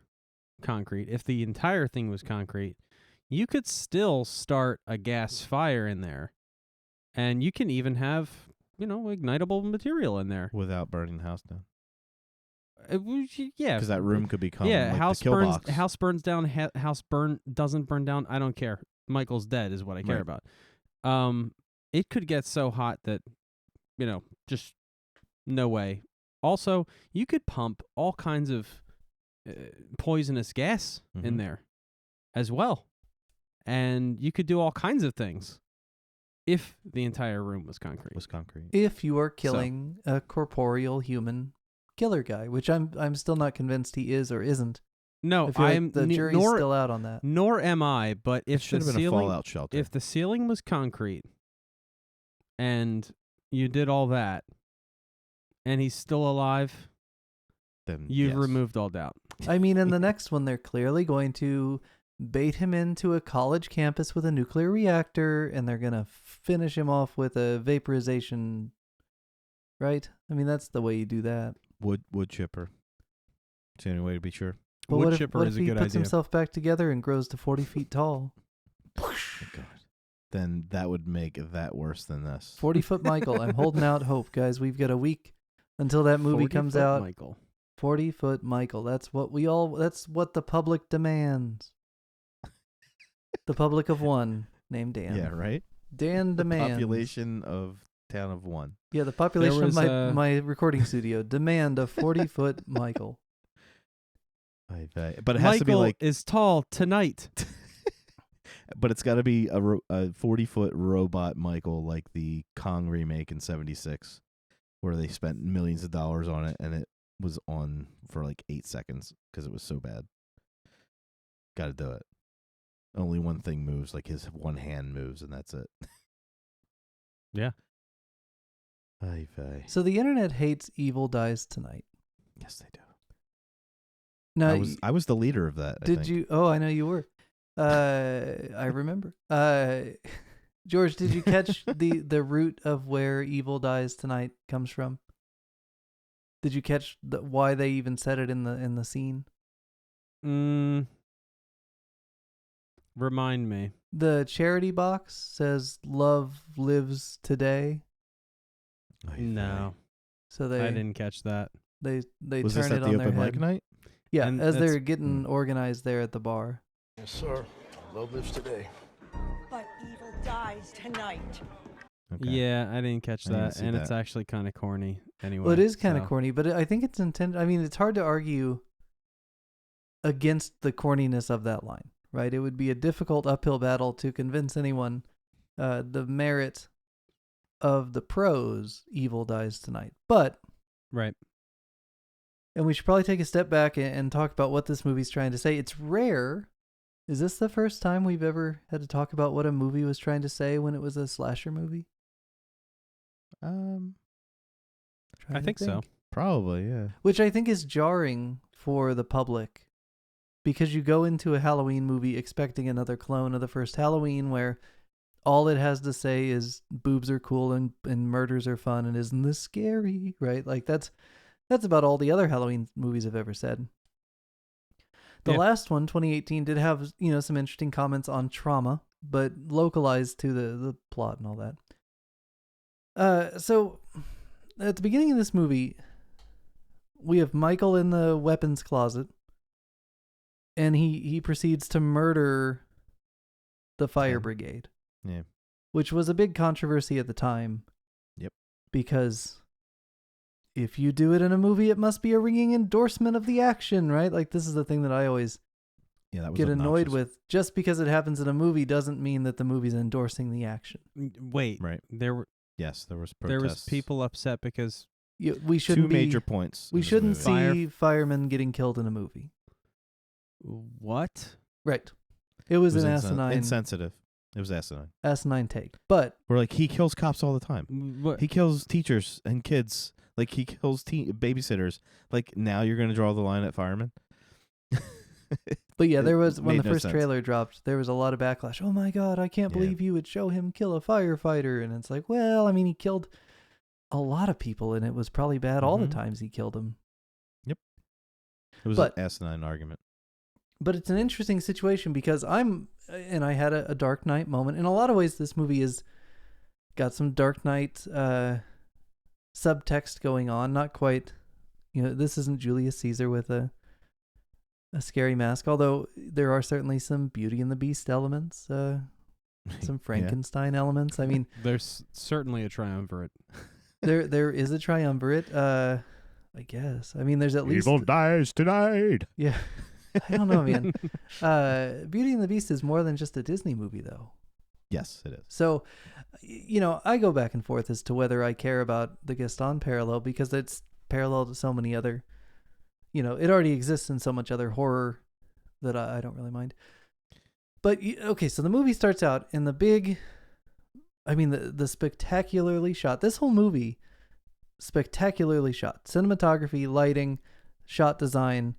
S3: concrete, if the entire thing was concrete, you could still start a gas fire in there. And you can even have, ignitable material in there.
S2: without burning the house down.
S3: Yeah.
S2: Because that room could become
S3: Yeah,
S2: like
S3: house
S2: the kill
S3: burns.
S2: box.
S3: House burns down. House doesn't burn down. I don't care. Michael's dead is what I care
S2: Right.
S3: about. It could get so hot that, just no way. Also, you could pump all kinds of poisonous gas in
S2: Mhm.
S3: there as well, and you could do all kinds of things if the entire room was concrete.
S1: If you are killing a corporeal human killer guy, which I'm still not convinced he is or isn't.
S3: No,
S1: I feel
S3: I'm
S1: like the jury's still out on that.
S3: Nor am I. But
S2: It
S3: if
S2: should
S3: the
S2: have been a
S3: ceiling,
S2: fallout shelter.
S3: if the ceiling was concrete, and you did all that, and he's still alive,
S2: then
S3: you've
S2: yes.
S3: removed all doubt.
S1: I mean, in the next one, they're clearly going to bait him into a college campus with a nuclear reactor, and they're going to finish him off with a vaporization, right? I mean, that's the way you do that.
S2: wood chipper. It's the only way to be sure.
S1: But
S3: Wood
S1: what if,
S3: chipper
S1: what
S3: is
S1: if
S3: a
S1: he
S3: good
S1: puts
S3: idea.
S1: himself back together and grows to 40 feet tall?
S2: Oh, God. Then that would make that worse than this.
S1: 40-foot Michael. I'm holding out hope, guys. We've got a week until that movie comes
S3: 40-foot
S1: out.
S3: Michael.
S1: 40-foot Michael. That's what the public demands. The public of one named Dan.
S2: Yeah, right?
S1: Dan demands.
S2: Population of town of 1.
S1: Yeah, the population of
S3: was,
S1: my recording studio demand a 40-foot Michael.
S2: But it has to be
S3: Michael
S2: like,
S3: is tall tonight.
S2: but it's got to be a 40-foot robot Michael, like the Kong remake in '76, where they spent millions of dollars on it, and it was on for like 8 seconds because it was so bad. Got to do it. Only one thing moves, like his one hand moves, and that's it.
S3: Yeah.
S1: So the internet hates Evil Dies Tonight.
S2: Yes, they do.
S1: Now,
S2: I was the leader of that.
S1: did you? Oh, I know you were. I remember. George, did you catch the root of where Evil Dies Tonight comes from? Did you catch why they even said it in the scene?
S3: Remind me.
S1: The charity box says "Love lives today,"
S3: No,
S1: so
S3: I didn't catch that.
S1: they
S2: Was
S1: turn
S2: this
S1: it
S2: at
S1: on
S2: the
S1: their
S2: open
S1: head.
S2: mic night?
S1: Yeah,
S3: And
S1: as
S3: that's-
S1: they're getting organized there at the bar.
S4: Yes, sir. Love lives today.
S5: But evil dies tonight.
S2: Okay.
S3: Yeah, I didn't catch
S2: I didn't
S3: that,
S2: see
S3: and it's
S2: that.
S3: actually kind of corny. Anyway,
S1: Well, it is kind of
S3: so-
S1: corny, but I think it's intended. I mean, it's hard to argue against the corniness of that line, right? It would be a difficult uphill battle to convince anyone the merit of the prose "evil dies tonight." But
S3: Right.
S1: and we should probably take a step back and talk about what this movie's trying to say. It's rare. Is this the first time we've ever had to talk about what a movie was trying to say when it was a slasher movie?
S2: Um,
S1: Trying
S3: I
S1: to
S3: think so.
S2: probably, yeah.
S1: Which I think is jarring for the public, because you go into a Halloween movie expecting another clone of the first Halloween where all it has to say is boobs are cool and murders are fun and isn't this scary, right? Like that's about all the other Halloween movies have ever said. The
S3: Yeah.
S1: last one, 2018, did have, some interesting comments on trauma, but localized to the plot and all that. So at the beginning of this movie, we have Michael in the weapons closet, and he proceeds to murder the fire
S2: Tim.
S1: brigade.
S2: Yeah.
S1: Which was a big controversy at the time.
S2: Yep.
S1: Because if you do it in a movie, it must be a ringing endorsement of the action, right? Like, this is the thing that I always
S2: Yeah, that was
S1: get annoyed
S2: obnoxious.
S1: with. Just because it happens in a movie doesn't mean that the movie's endorsing the action.
S3: Wait,
S2: Right.
S3: There
S2: was protests.
S3: was people upset because
S1: We shouldn't
S2: Two major points.
S1: We
S2: in this
S1: shouldn't
S2: movie.
S1: see firemen getting killed in a movie.
S3: what?
S1: Right. It was,
S2: It was
S1: an asinine,
S2: insensitive. It was asinine.
S1: take. But
S2: We're like, he kills cops all the time.
S3: What?
S2: He kills teachers and kids. Like, he kills babysitters. Like, now you're going to draw the line at firemen?
S1: yeah,
S2: It
S1: there was, when
S2: made
S1: the
S2: no
S1: first
S2: sense.
S1: trailer dropped, there was a lot of backlash. Oh my God, I can't
S2: Yeah.
S1: believe you would show him kill a firefighter. And it's like, well, I mean, he killed a lot of people, and it was probably bad all the
S2: Mhm.
S1: times he killed them.
S2: It was
S1: But-
S2: an asinine argument.
S1: But it's an interesting situation because I had a Dark Knight moment. In a lot of ways, this movie has got some Dark Knight subtext going on. Not quite, this isn't Julius Caesar with a scary mask, although there are certainly some Beauty and the Beast elements, some
S2: Yeah.
S1: Frankenstein elements. I mean,
S3: There's certainly a triumvirate.
S1: there is a triumvirate, I guess. I mean, there's at least
S2: dies tonight.
S1: yeah. I don't know, man. Beauty and the Beast is more than just a Disney movie, though.
S2: Yes, it is.
S1: So, I go back and forth as to whether I care about the Gaston parallel because it's parallel to so many other, it already exists in so much other horror that I don't really mind. But, okay, so the movie starts out in the spectacularly shot. This whole movie, spectacularly shot. Cinematography, lighting, shot design.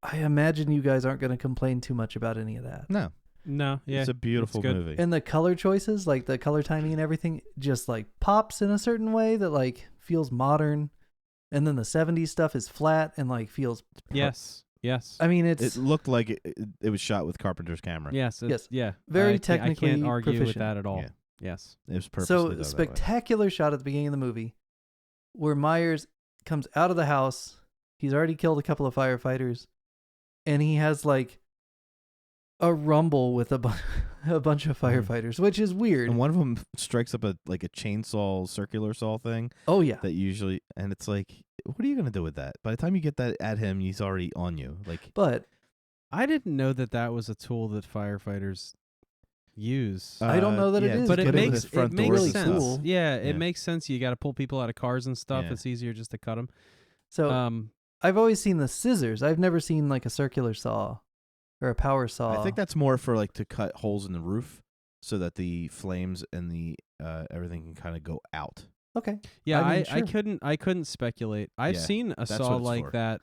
S1: I imagine you guys aren't going to complain too much about any of that.
S2: No,
S3: No, yeah,
S2: it's a beautiful
S3: good.
S2: movie.
S1: And the color choices, like the color timing and everything, just like pops in a certain way that like feels modern. And then the 70s stuff is flat and like feels.
S3: Yes.
S1: I mean,
S2: It
S1: it's
S2: looked like it was shot with Carpenter's camera.
S3: Yes.
S1: Yes.
S3: Yeah.
S1: Very
S3: I
S1: technically
S3: can't argue with
S1: proficient.
S3: that at all.
S2: Yeah.
S3: Yes.
S2: It was purposely
S1: so
S2: done that way.
S1: spectacular shot at the beginning of the movie where Myers comes out of the house. He's already killed a couple of firefighters. And he has like a rumble with a bunch of firefighters, which is weird.
S2: And one of them strikes up a chainsaw, circular saw thing
S1: Oh, yeah.
S2: that usually, and it's like, what are you gonna do with that? By the time you get that at him, he's already on you. Like,
S1: But
S3: I didn't know that was a tool that firefighters use.
S1: I don't know that it is,
S3: but it
S1: but
S2: with
S3: makes
S2: his front
S3: it
S2: doors
S3: makes
S2: and
S3: sense.
S2: stuff.
S1: Cool.
S3: Yeah, it
S2: Yeah.
S3: makes sense. You got to pull people out of cars and stuff.
S2: Yeah.
S3: It's easier just to cut them.
S1: so I've always seen the scissors. I've never seen like a circular saw or a power saw.
S2: I think that's more for like to cut holes in the roof so that the flames and the everything can kind of go out.
S1: okay.
S3: Yeah,
S1: I mean,
S3: I
S1: sure.
S3: couldn't speculate. I've
S2: Yeah,
S3: seen a
S2: that's
S3: saw
S2: what it's
S3: like
S2: for.
S3: that.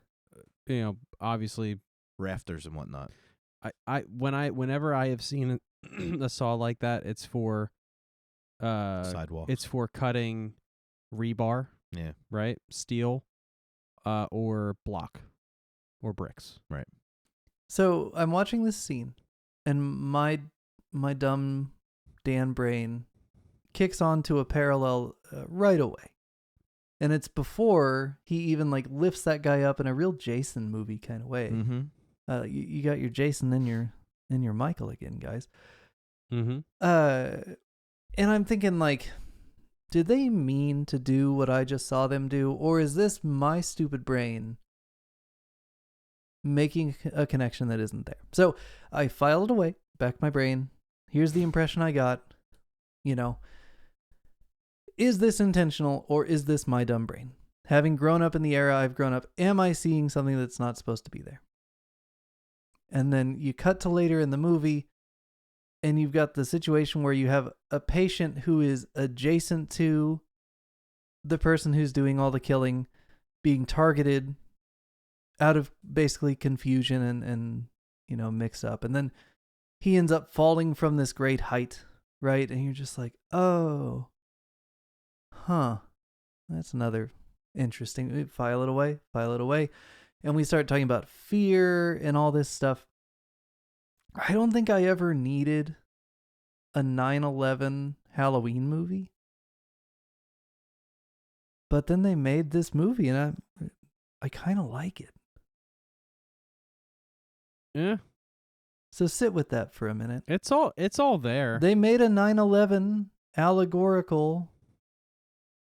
S3: Obviously,
S2: Rafters and whatnot.
S3: whenever I have seen a saw like that, it's for
S2: Sidewalks.
S3: it's for cutting rebar,
S2: yeah.
S3: right? Steel, or block, or bricks.
S1: So I'm watching this scene, and my dumb Dan brain kicks onto a parallel right away, and it's before he even like lifts that guy up in a real Jason movie kind of way.
S2: Mm-hmm.
S1: You got your Jason, then your And you're Michael again, guys.
S3: Mm-hmm.
S1: And I'm thinking, like, did they mean to do what I just saw them do? Or is this my stupid brain making a connection that isn't there? So I filed it away, back my brain. Here's the impression I got. You know, is this intentional or is this my dumb brain? Having grown up in the era I've grown up, am I seeing something that's not supposed to be there? And then you cut to later in the movie, and you've got the situation where you have a patient who is adjacent to the person who's doing all the killing being targeted out of basically confusion and mix up. And then he ends up falling from this great height, right? And you're just like, oh, huh, that's another interesting. File it away. And we start talking about fear and all this stuff. I don't think I ever needed a 9/11 Halloween movie. But then they made this movie, and I kind of like it.
S3: Yeah.
S1: So sit with that for a minute.
S3: It's all there.
S1: They made a 9/11 allegorical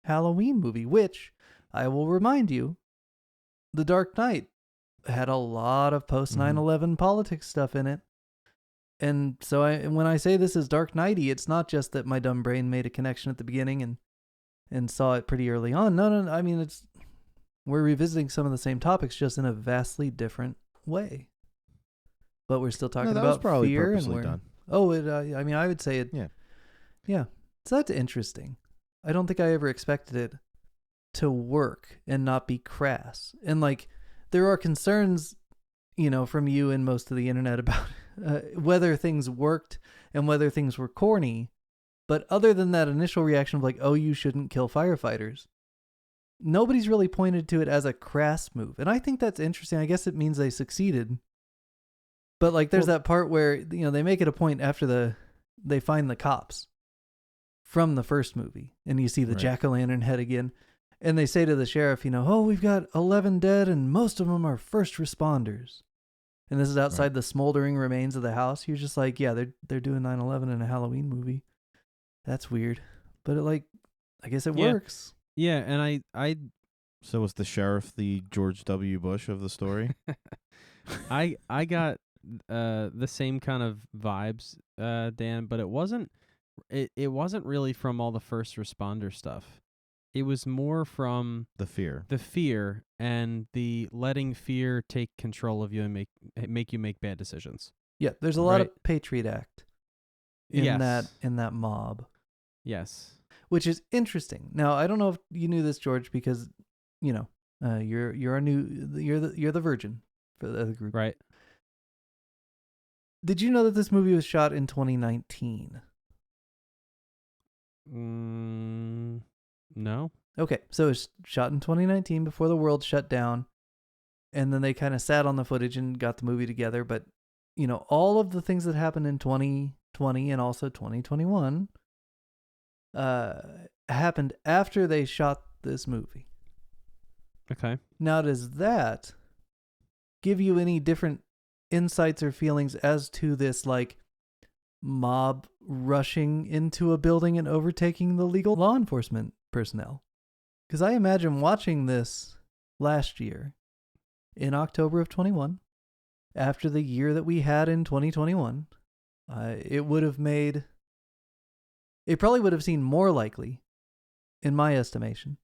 S1: Halloween movie, which I will remind you, The Dark Knight had a lot of post 9/11 politics stuff in it. And so when I say this is Dark Knighty, it's not just that my dumb brain made a connection at the beginning and saw it pretty early on. No. I mean, we're revisiting some of the same topics, just in a vastly different way. But we're still talking about
S2: probably
S1: fear,
S2: purposely
S1: and
S2: done.
S1: I mean, I would say it. Yeah. So that's interesting. I don't think I ever expected it to work and not be crass. And like, there are concerns, from you and most of the internet about whether things worked and whether things were corny. But other than that initial reaction of like, oh, you shouldn't kill firefighters, nobody's really pointed to it as a crass move. And I think that's interesting. I guess it means they succeeded. But like, there's that part where, they make it a point after they find the cops from the first movie, and you see the jack-o'-lantern head again. And they say to the sheriff, oh, we've got 11 dead and most of them are first responders. And this is outside the smoldering remains of the house. You're just like, yeah, they're doing 9/11 in a Halloween movie. That's weird. But I guess it works.
S3: Yeah, and I
S2: So was the sheriff the George W. Bush of the story?
S3: I got the same kind of vibes, Dan, but it wasn't really from all the first responder stuff. It was more from
S2: the fear
S3: and the letting fear take control of you and make you make bad decisions.
S1: Yeah, there's a lot of Patriot Act in that mob.
S3: Yes,
S1: which is interesting. Now, I don't know if you knew this, George, because you're the virgin for the other group,
S3: right?
S1: Did you know that this movie was shot in 2019?
S3: No.
S1: Okay, so it's shot in 2019 before the world shut down, and then they kind of sat on the footage and got the movie together. But all of the things that happened in 2020 and also 2021 happened after they shot this movie.
S3: Okay.
S1: Now, does that give you any different insights or feelings as to this, like, mob rushing into a building and overtaking the legal law enforcement personnel? Because I imagine watching this last year in October of 21, after the year that we had in 2021, it probably would have seemed more likely, in my estimation,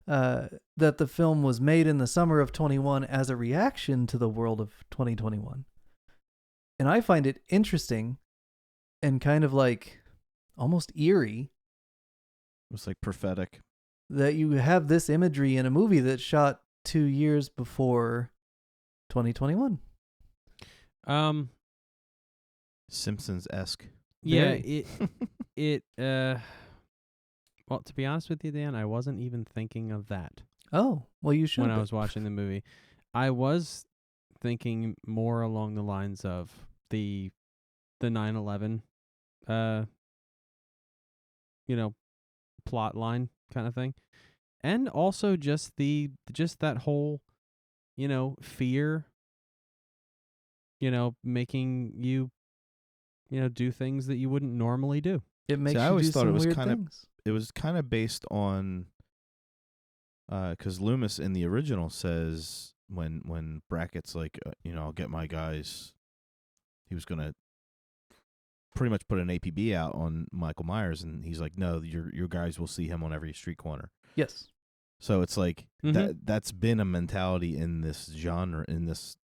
S1: that the film was made in the summer of 21 as a reaction to the world of 2021. And I find it interesting and kind of like almost eerie.
S2: It was like prophetic.
S1: That you have this imagery in a movie that's shot 2 years before 2021.
S2: Simpsons-esque.
S3: Yeah, well, to be honest with you, Dan, I wasn't even thinking of that.
S1: Oh, well, you should.
S3: When I was watching the movie, I was thinking more along the lines of the 9/11, plot line kind of thing, and also just that whole, fear, making you do things that you wouldn't normally do.
S1: It makes
S2: I
S1: you
S2: always
S1: do
S2: thought it
S1: some
S2: was
S1: weird
S2: kinda-
S1: things.
S2: It was kind of based on, because Loomis in the original says when Brackett's like, I'll get my guys. He was gonna pretty much put an APB out on Michael Myers, and he's like, no, your guys will see him on every street corner.
S1: Yes.
S2: So it's like
S3: Mhm.
S2: that's been a mentality in this genre, in this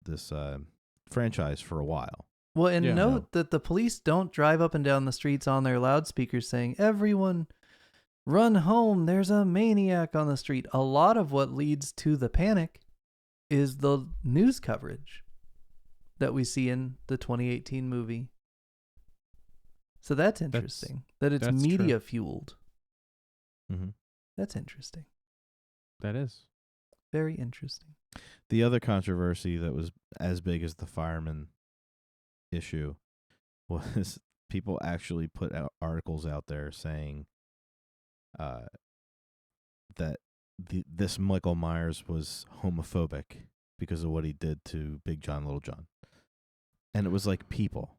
S2: franchise for a while.
S1: Well, and
S3: Yeah.
S1: note that the police don't drive up and down the streets on their loudspeakers saying, everyone run home, there's a maniac on the street. A lot of what leads to the panic is the news coverage that we see in the 2018 movie. So that's interesting. That it's
S3: that's true.
S1: media fueled.
S2: Mm-hmm.
S1: That's interesting.
S3: That is.
S1: Very interesting.
S2: The other controversy that was as big as the fireman issue was people actually put out articles out there saying that this Michael Myers was homophobic because of what he did to Big John, Little John. And it was like, people,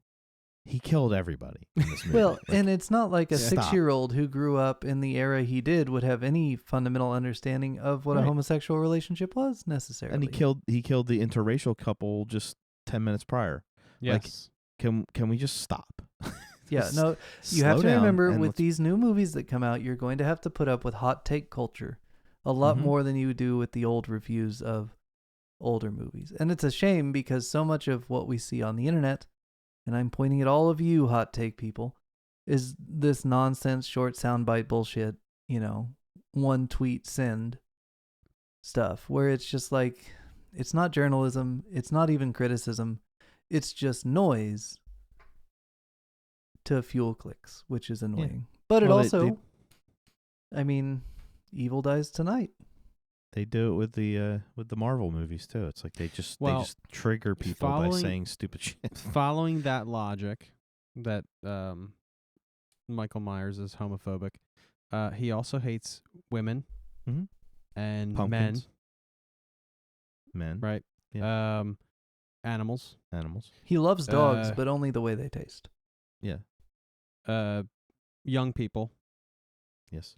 S2: he killed everybody in this movie.
S1: Well,
S2: Like,
S1: and it's not like a
S2: stop.
S1: 6-year-old who grew up in the era he did would have any fundamental understanding of what a
S2: Right.
S1: homosexual relationship was necessarily.
S2: and he killed the interracial couple just 10 minutes prior.
S3: Yes.
S2: Can we just stop?
S1: Yeah,
S2: Just
S1: no, you have
S2: slow
S1: to
S2: down
S1: remember
S2: and
S1: with
S2: let's-
S1: these new movies that come out, you're going to have to put up with hot take culture a lot
S2: Mhm.
S1: more than you do with the old reviews of older movies. And it's a shame because so much of what we see on the internet, and I'm pointing at all of you hot take people, is this nonsense short soundbite bullshit, one tweet send stuff where it's just like, it's not journalism, it's not even criticism, it's just noise to fuel clicks, which is annoying. But it
S2: Well,
S1: also, Evil dies tonight.
S2: They do it with the Marvel movies too. It's like they just trigger people by
S3: following-
S2: saying stupid shit.
S3: Following that logic that Michael Myers is homophobic, he also hates women
S2: Mhm.
S3: and
S2: Pumpkins. Men,
S3: men, right? Animals,
S2: animals.
S1: He loves dogs,
S3: Uh,
S1: but only the way they taste.
S2: Yeah.
S3: young people,
S2: Yes.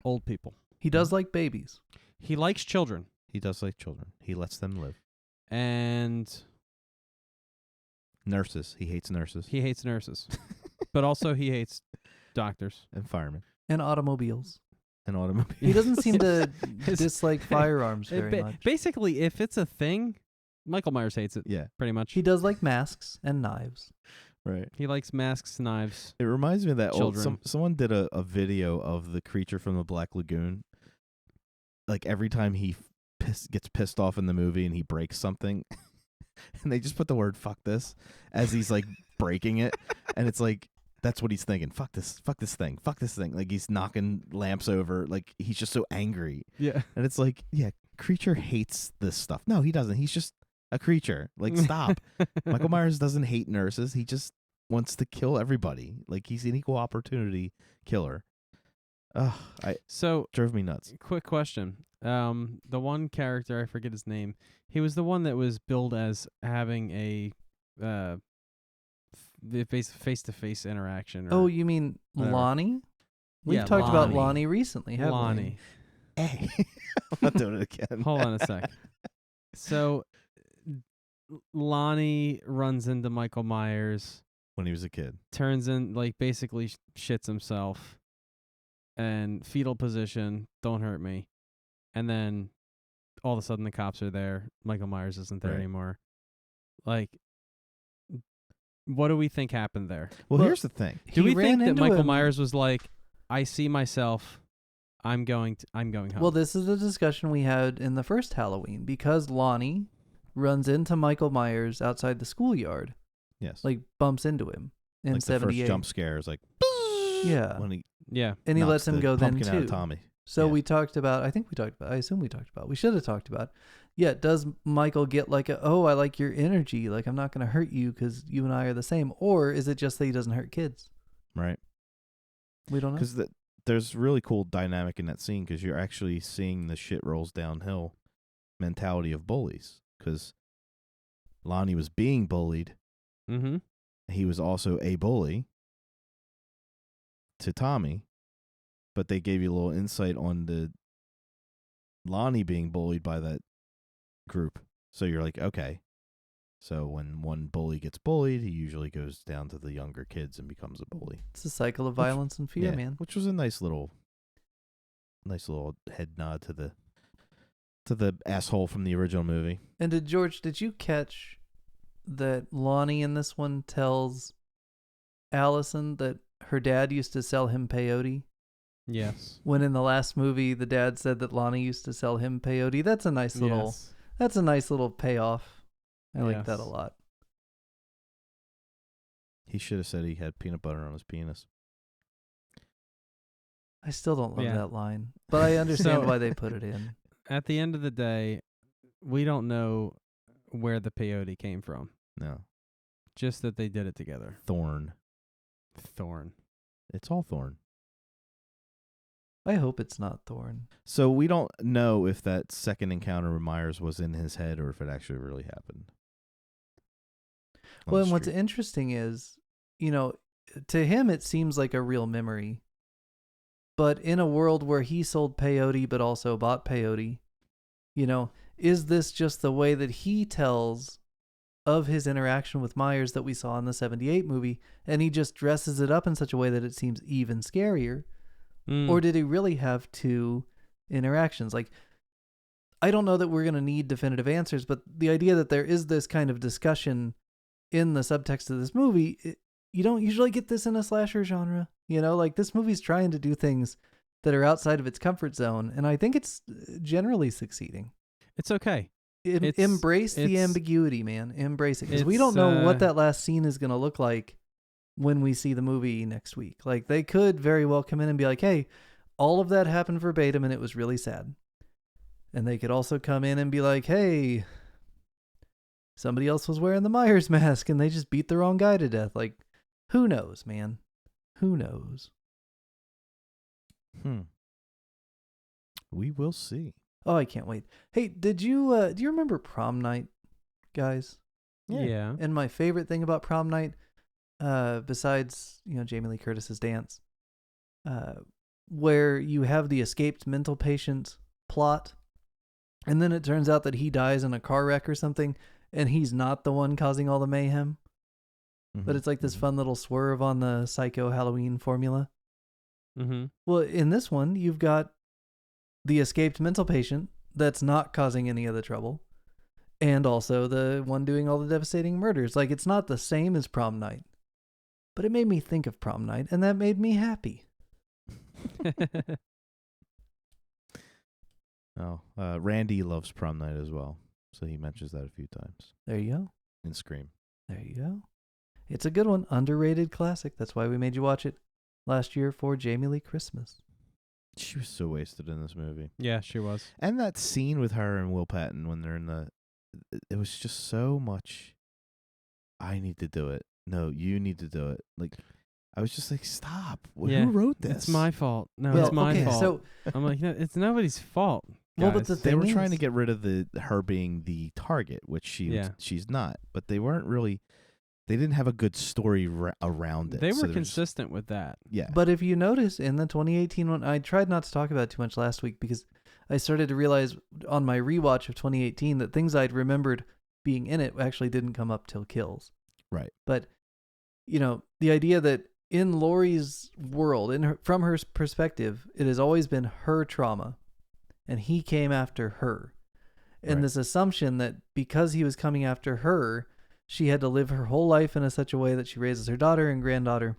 S3: old people.
S1: He does like babies.
S3: He likes children,
S2: He does like children. He lets them live.
S3: and
S2: Nurses. He hates nurses
S3: he hates nurses, but also he hates doctors.
S2: and firemen
S1: And automobiles.
S2: and automobiles.
S1: He doesn't seem to
S3: His-
S1: dislike firearms very
S3: Ba-
S1: much.
S3: Basically, if it's a thing, Michael Myers hates it
S2: Yeah.
S3: pretty much.
S1: He does like masks and knives.
S2: Right.
S3: He likes masks, knives.
S2: It reminds me of that
S3: Children.
S2: someone did a video of the creature from the Black Lagoon. Like every time he gets pissed off in the movie and he breaks something, and they just put the word "fuck this" as he's like breaking it, and it's like that's what he's thinking. Fuck this thing. Like he's knocking lamps over. Like he's just so angry,
S3: Yeah.
S2: and it's like, yeah, creature hates this stuff. No, he doesn't. He's just a creature. Like stop. Michael Myers doesn't hate nurses. He just wants to kill everybody. Like he's an equal opportunity killer. Ugh,
S3: So,
S2: drove me nuts.
S3: quick question. The one character, I forget his name, he was the one that was billed as having a face-to-face interaction.
S1: Oh,
S3: Or
S1: you mean
S3: whatever.
S1: Lonnie? We've
S3: Yeah,
S1: talked about
S3: Lonnie.
S1: Lonnie recently, haven't
S3: Lonnie.
S2: Hey, I'm not doing it again.
S3: Hold on a sec. So, Lonnie runs into Michael Myers,
S2: When he was a kid.
S3: turns in, basically shits himself, and fetal position, don't hurt me. And then all of a sudden the cops are there. Michael Myers isn't there
S2: Right.
S3: anymore. What do we think happened there?
S2: Well,
S1: Well,
S2: here's the thing.
S3: Do
S1: He
S3: we
S1: ran
S3: think that
S1: into
S3: Michael
S1: him-
S3: Myers was like, I see myself, I'm going home?
S1: Well, this is the discussion we had in the first Halloween because Lonnie runs into Michael Myers outside the schoolyard,
S2: Yes.
S1: bumps into him in
S2: Like the first
S1: 78.
S2: jump scare is like,
S1: Yeah.
S2: when he
S3: yeah.
S1: And he
S2: knocks
S1: lets him
S2: the
S1: go then
S2: pumpkin out of
S1: too.
S2: Tommy.
S1: So
S2: Yeah.
S1: we talked about, I assume we talked about, we should have talked about, does Michael get I like your energy, I'm not going to hurt you because you and I are the same, or is it just that he doesn't hurt kids?
S2: Right.
S1: We don't know.
S2: Because there's really cool dynamic in that scene because you're actually seeing the shit rolls downhill mentality of bullies. Because Lonnie was being bullied,
S3: Mm-hmm.
S2: he was also a bully to Tommy, but they gave you a little insight on the Lonnie being bullied by that group. So you're like, okay. So when one bully gets bullied, he usually goes down to the younger kids and becomes a bully.
S1: It's a cycle of violence and fear,
S2: Yeah,
S1: man.
S2: which was a nice little head nod to the asshole from the original movie.
S1: And did you catch that Lonnie in this one tells Allison that her dad used to sell him peyote?
S3: Yes.
S1: When in the last movie the dad said that Lonnie used to sell him peyote. That's a nice little payoff. I like that a
S3: Yes.
S1: lot.
S2: He should have said he had peanut butter on his penis.
S1: I still don't love
S3: Yeah.
S1: that line, but I understand
S3: So-
S1: why they put it in.
S3: At the end of the day, we don't know where the peyote came from.
S2: No.
S3: Just that they did it together.
S2: Thorn.
S3: Thorn.
S2: It's all Thorn.
S1: I hope it's not Thorn.
S2: So we don't know if that second encounter with Myers was in his head or if it actually really happened. on
S1: Well,
S2: the
S1: and what's
S2: street.
S1: interesting is, to him it seems like a real memory. But in a world where he sold peyote but also bought peyote, is this just the way that he tells of his interaction with Myers that we saw in the 78 movie, and he just dresses it up in such a way that it seems even scarier? Or did he really have two interactions? Like, I don't know that we're going to need definitive answers, but the idea that there is this kind of discussion in the subtext of this movie, you don't usually get this in a slasher genre. Like, this movie's trying to do things that are outside of its comfort zone, and I think it's generally succeeding.
S3: It's okay.
S1: Embrace the
S3: it's-
S1: ambiguity, man. Embrace it. Because we don't
S3: it's,
S1: know what that last scene is going to look like when we see the movie next week. Like, they could very well come in and be like, hey, all of that happened verbatim and it was really sad. And they could also come in and be like, hey, somebody else was wearing the Myers mask and they just beat the wrong guy to death. Like, who knows, man? Who knows?
S2: We will see.
S1: Oh, I can't wait. Hey, do you remember Prom Night, guys?
S3: Yeah.
S1: And my favorite thing about Prom Night, besides, Jamie Lee Curtis's dance, where you have the escaped mental patient plot, and then it turns out that he dies in a car wreck or something, and he's not the one causing all the mayhem. But it's like this fun little swerve on the Psycho Halloween formula.
S3: Mm-hmm.
S1: Well, in this one, you've got the escaped mental patient that's not causing any of the trouble, and also the one doing all the devastating murders. Like, it's not the same as Prom Night, but it made me think of Prom Night, and that made me happy.
S2: Randy loves Prom Night as well, so he mentions that a few times
S1: There you go.
S2: in Scream.
S1: There you go. It's a good one. Underrated classic. That's why we made you watch it last year for Jamie Lee Christmas.
S2: She was so wasted in this movie.
S3: Yeah, she was.
S2: And that scene with her and Will Patton when they're in it was just so much, I need to do it. No, you need to do it. Like, I was just like, stop.
S3: Yeah,
S2: Who wrote this?
S3: It's my fault. No,
S1: Well,
S3: it's my
S1: okay,
S3: fault.
S1: so
S3: I'm like, no, it's nobody's fault.
S1: Well, but
S3: guys.
S1: the
S2: They
S1: thing
S2: were trying to
S1: is-
S2: get rid of her being the target, which she's not. But they weren't really. They didn't have a good story around it.
S3: They
S2: so
S3: were
S2: there was-
S3: consistent with that.
S2: Yeah.
S1: But if you notice in the 2018 one, I tried not to talk about it too much last week because I started to realize on my rewatch of 2018 that things I'd remembered being in it actually didn't come up till kills.
S2: Right.
S1: But, the idea that in Laurie's world, from her perspective, it has always been her trauma, and he came after her. And
S2: Right.
S1: this assumption that because he was coming after her, she had to live her whole life in such a way that she raises her daughter and granddaughter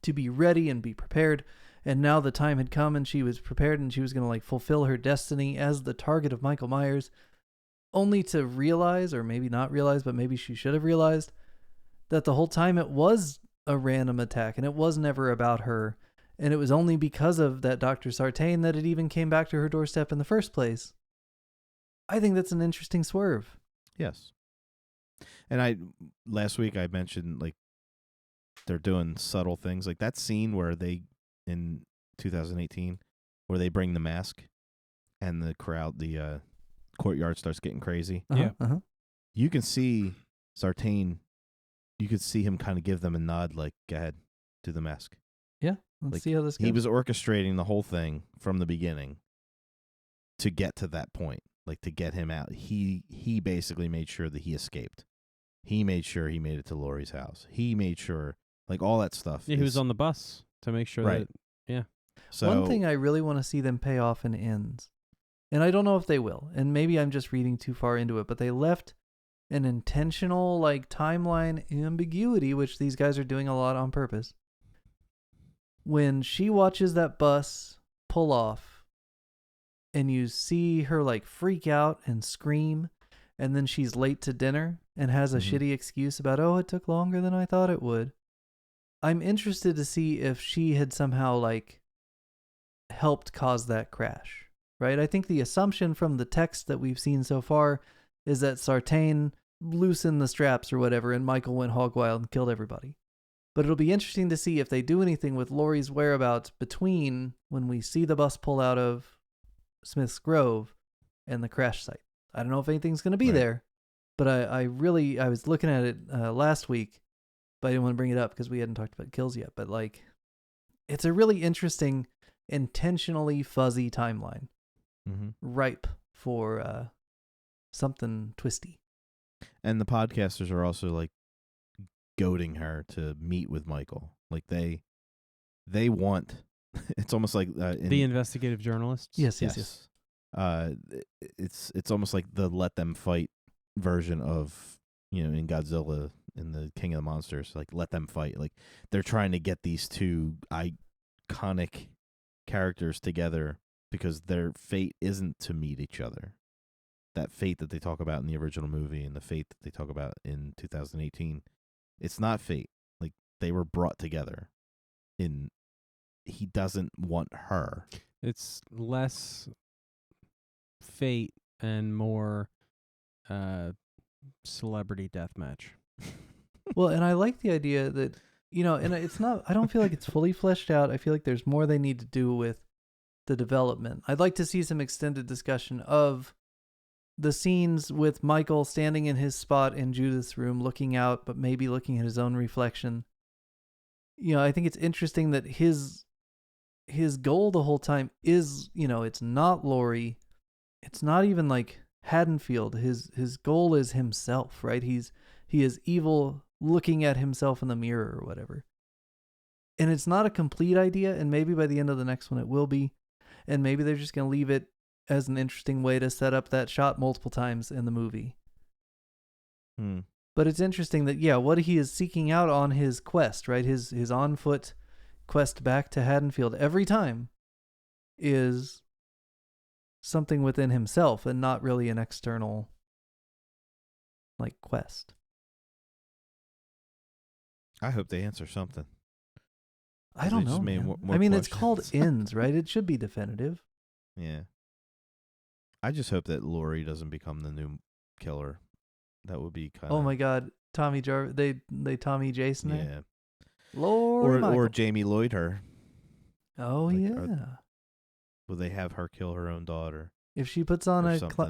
S1: to be ready and be prepared. And now the time had come and she was prepared and she was going to fulfill her destiny as the target of Michael Myers, only to realize, or maybe not realize, but maybe she should have realized, that the whole time it was a random attack and it was never about her. And it was only because of that Dr. Sartain that it even came back to her doorstep in the first place. I think that's an interesting swerve.
S2: Yes. And last week I mentioned they're doing subtle things like that scene where they in 2018 where they bring the mask and the crowd, the courtyard starts getting crazy.
S3: Yeah.
S1: Uh-huh.
S2: You can see Sartain you could see him kind of give them a nod, like, go ahead, do the mask.
S1: Yeah, let's
S2: Like,
S1: see how this goes.
S2: He was orchestrating the whole thing from the beginning to get to that point, like to get him out. He basically made sure that he escaped. He made sure he made it to Laurie's house. He made sure, like, all that stuff.
S3: Yeah, he was on the bus to make sure
S2: Right.
S3: that.
S2: So
S1: One thing I really want to see them pay off in ends, and I don't know if they will, and maybe I'm just reading too far into it, but they left an intentional like timeline ambiguity, which these guys are doing a lot on purpose. When she watches that bus pull off and you see her like freak out and scream, and then she's late to dinner and has a
S2: Mhm.
S1: shitty excuse about, oh, it took longer than I thought it would. I'm interested to see if she had somehow like helped cause that crash, right? I think the assumption from the text that we've seen so far is that Sartain loosened the straps or whatever and Michael went hog wild and killed everybody. But it'll be interesting to see if they do anything with Laurie's whereabouts between when we see the bus pull out of Smith's Grove and the crash site. I don't know if anything's going to be
S2: Right.
S1: there, but I was looking at it last week, but I didn't want to bring it up because we hadn't talked about kills yet. But like, it's a really interesting, intentionally fuzzy timeline, ripe for something twisty.
S2: And the podcasters are also like goading her to meet with Michael. Like they want. It's almost like
S3: The investigative journalists.
S1: Yes.
S2: It's almost like the let them fight version of, in Godzilla, in the King of the Monsters, like let them fight. Like they're trying to get these two iconic characters together because their fate isn't to meet each other. That fate that they talk about in the original movie and the fate that they talk about in 2018, it's not fate. Like they were brought together. He doesn't want her.
S3: It's less fate and more celebrity deathmatch.
S1: Well, and I like the idea that, and it's not, I don't feel like it's fully fleshed out. I feel like there's more they need to do with the development. I'd like to see some extended discussion of the scenes with Michael standing in his spot in Judith's room, looking out, but maybe looking at his own reflection. I think it's interesting that his goal the whole time is, it's not Laurie. It's not even like Haddonfield. His goal is himself, right? He is evil looking at himself in the mirror or whatever. And it's not a complete idea, and maybe by the end of the next one it will be. And maybe they're just going to leave it as an interesting way to set up that shot multiple times in the movie. But it's interesting that, what he is seeking out on his quest, right? His on-foot quest back to Haddonfield every time is something within himself and not really an external, like, quest.
S2: I hope they answer something.
S1: I don't know. Man. It's called Ends, right? It should be definitive.
S2: Yeah. I just hope that Laurie doesn't become the new killer. That would be kind of...
S1: Oh my God, Tommy they Tommy Jason.
S2: Yeah.
S1: Lord,
S2: or Jamie Lloyd her.
S1: Oh
S2: like,
S1: yeah.
S2: Will they have her kill her own daughter?
S1: If she puts on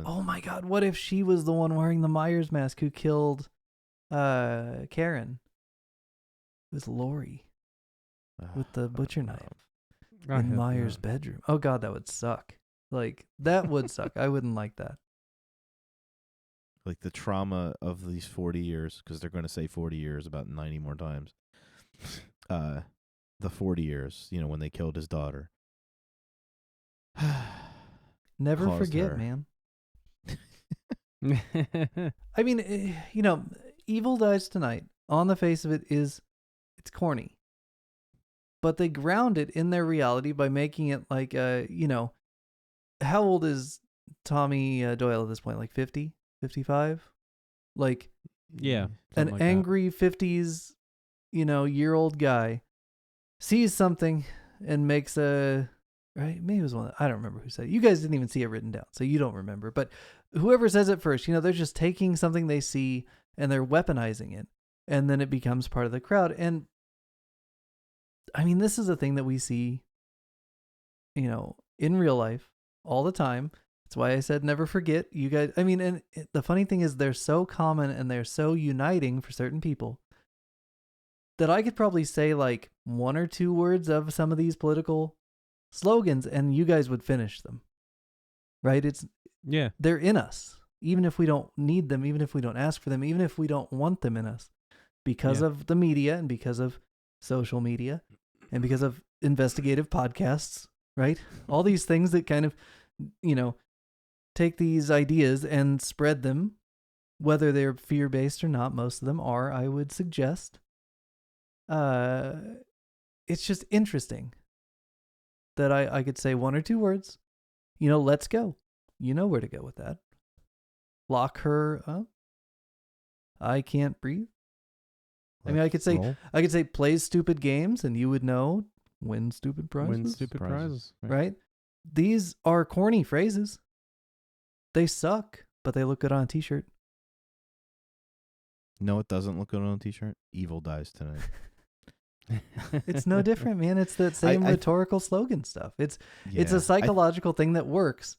S1: oh my God, what if she was the one wearing the Myers mask who killed Karen? It was Laurie with the butcher knife in Myers' bedroom. Oh God, that would suck. Like, that would suck. I wouldn't like that.
S2: Like the trauma of these 40 years, because they're going to say 40 years about 90 more times. The 40 years, when they killed his daughter.
S1: Never
S2: Caused
S1: forget,
S2: her.
S1: man. I mean, Evil Dies Tonight, on the face of it, it's corny. But they ground it in their reality by making it like, how old is Tommy Doyle at this point? Like 50, 55? Like,
S3: Yeah.
S1: an
S3: like
S1: angry 50s, year-old guy sees something and makes right? Maybe it was one. I don't remember who said it. You guys didn't even see it written down, so you don't remember. But whoever says it first, they're just taking something they see and they're weaponizing it, and then it becomes part of the crowd. And I mean, this is a thing that we see, in real life all the time. That's why I said never forget. You guys, I mean, and the funny thing is they're so common and they're so uniting for certain people. that I could probably say like 1 or 2 words of some of these political slogans and you guys would finish them. Right?
S3: Yeah.
S1: They're in us. Even if we don't need them, even if we don't ask for them, even if we don't want them in us, because
S3: Yeah.
S1: of the media and because of social media and because of investigative podcasts, right? All these things that kind of, take these ideas and spread them, whether they're fear-based or not. Most of them are, I would suggest. It's just interesting that I could say 1 or 2 words, let's go. You know where to go with that. Lock her up. I can't breathe. I mean, I could say play stupid games and you would know win stupid prizes.
S3: Win stupid prizes.
S1: Right? These are corny phrases. They suck, but they look good on a t-shirt.
S2: No, it doesn't look good on a t-shirt. Evil dies tonight.
S1: It's no different, man. It's that same rhetorical slogan stuff. It's a psychological thing that works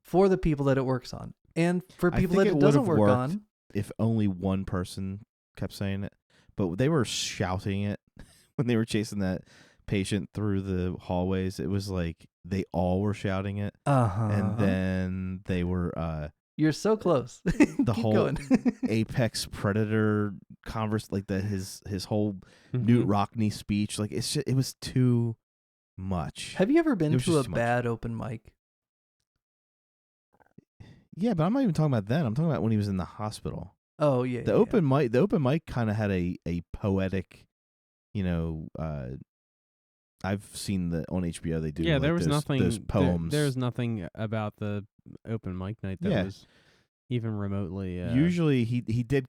S1: for the people that it works on. And for people that it doesn't work on.
S2: If only one person kept saying it. But they were shouting it when they were chasing that patient through the hallways. It was like they all were shouting it. And then they were...
S1: You're so close.
S2: The whole apex predator his whole Newt Rockney speech. Like, it was too much.
S1: Have you ever been to a bad open mic?
S2: Yeah, but I'm not even talking about then. I'm talking about when he was in the hospital.
S1: Oh yeah.
S2: The open mic kind of had a poetic, I've seen on HBO they do.
S3: Yeah, there was nothing.
S2: Those poems.
S3: There was nothing about the open mic night that was even remotely.
S2: Usually he did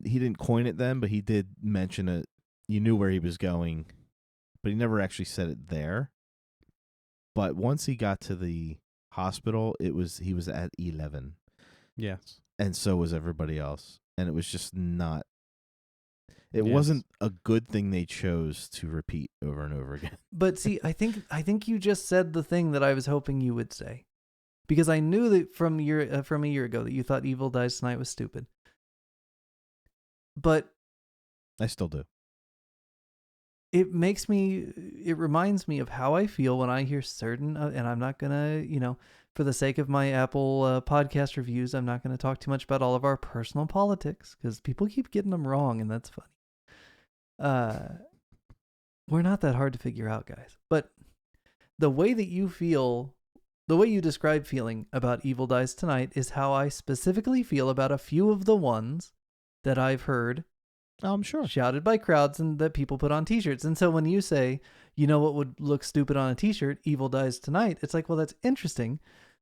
S2: he didn't coin it then, but he did mention it. You knew where he was going, but he never actually said it there. But once he got to the hospital, he was at 11.
S3: Yes.
S2: And so was everybody else. And it was just not. It wasn't a good thing they chose to repeat over and over again.
S1: But see, I think you just said the thing that I was hoping you would say, because I knew that from a year ago that you thought Evil Dies Tonight was stupid. But
S2: I still do.
S1: It reminds me of how I feel when I hear certain, and I'm not gonna, for the sake of my Apple podcast reviews, I'm not gonna talk too much about all of our personal politics because people keep getting them wrong, and that's funny. We're not that hard to figure out, guys. But the way that you feel, the way you describe feeling about Evil Dies Tonight is how I specifically feel about a few of the ones that I've heard.
S2: I'm sure.
S1: Shouted by crowds and that people put on t-shirts. And so when you say, what would look stupid on a t-shirt, Evil Dies Tonight, it's like, well, that's interesting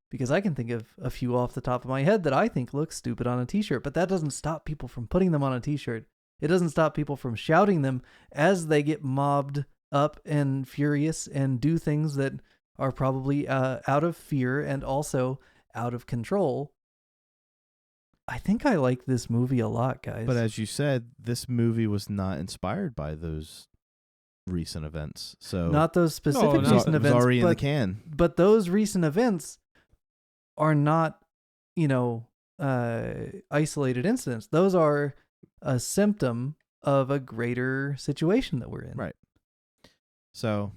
S1: because I can think of a few off the top of my head that I think look stupid on a t-shirt, but that doesn't stop people from putting them on a t-shirt. It doesn't stop people from shouting them as they get mobbed up and furious and do things that are probably out of fear and also out of control. I think I like this movie a lot, guys.
S2: But as you said, this movie was not inspired by those recent events. So
S1: not those specific recent events.
S2: It was already in the can.
S1: But those recent events are not, isolated incidents. Those are a symptom of a greater situation that we're in.
S2: Right. So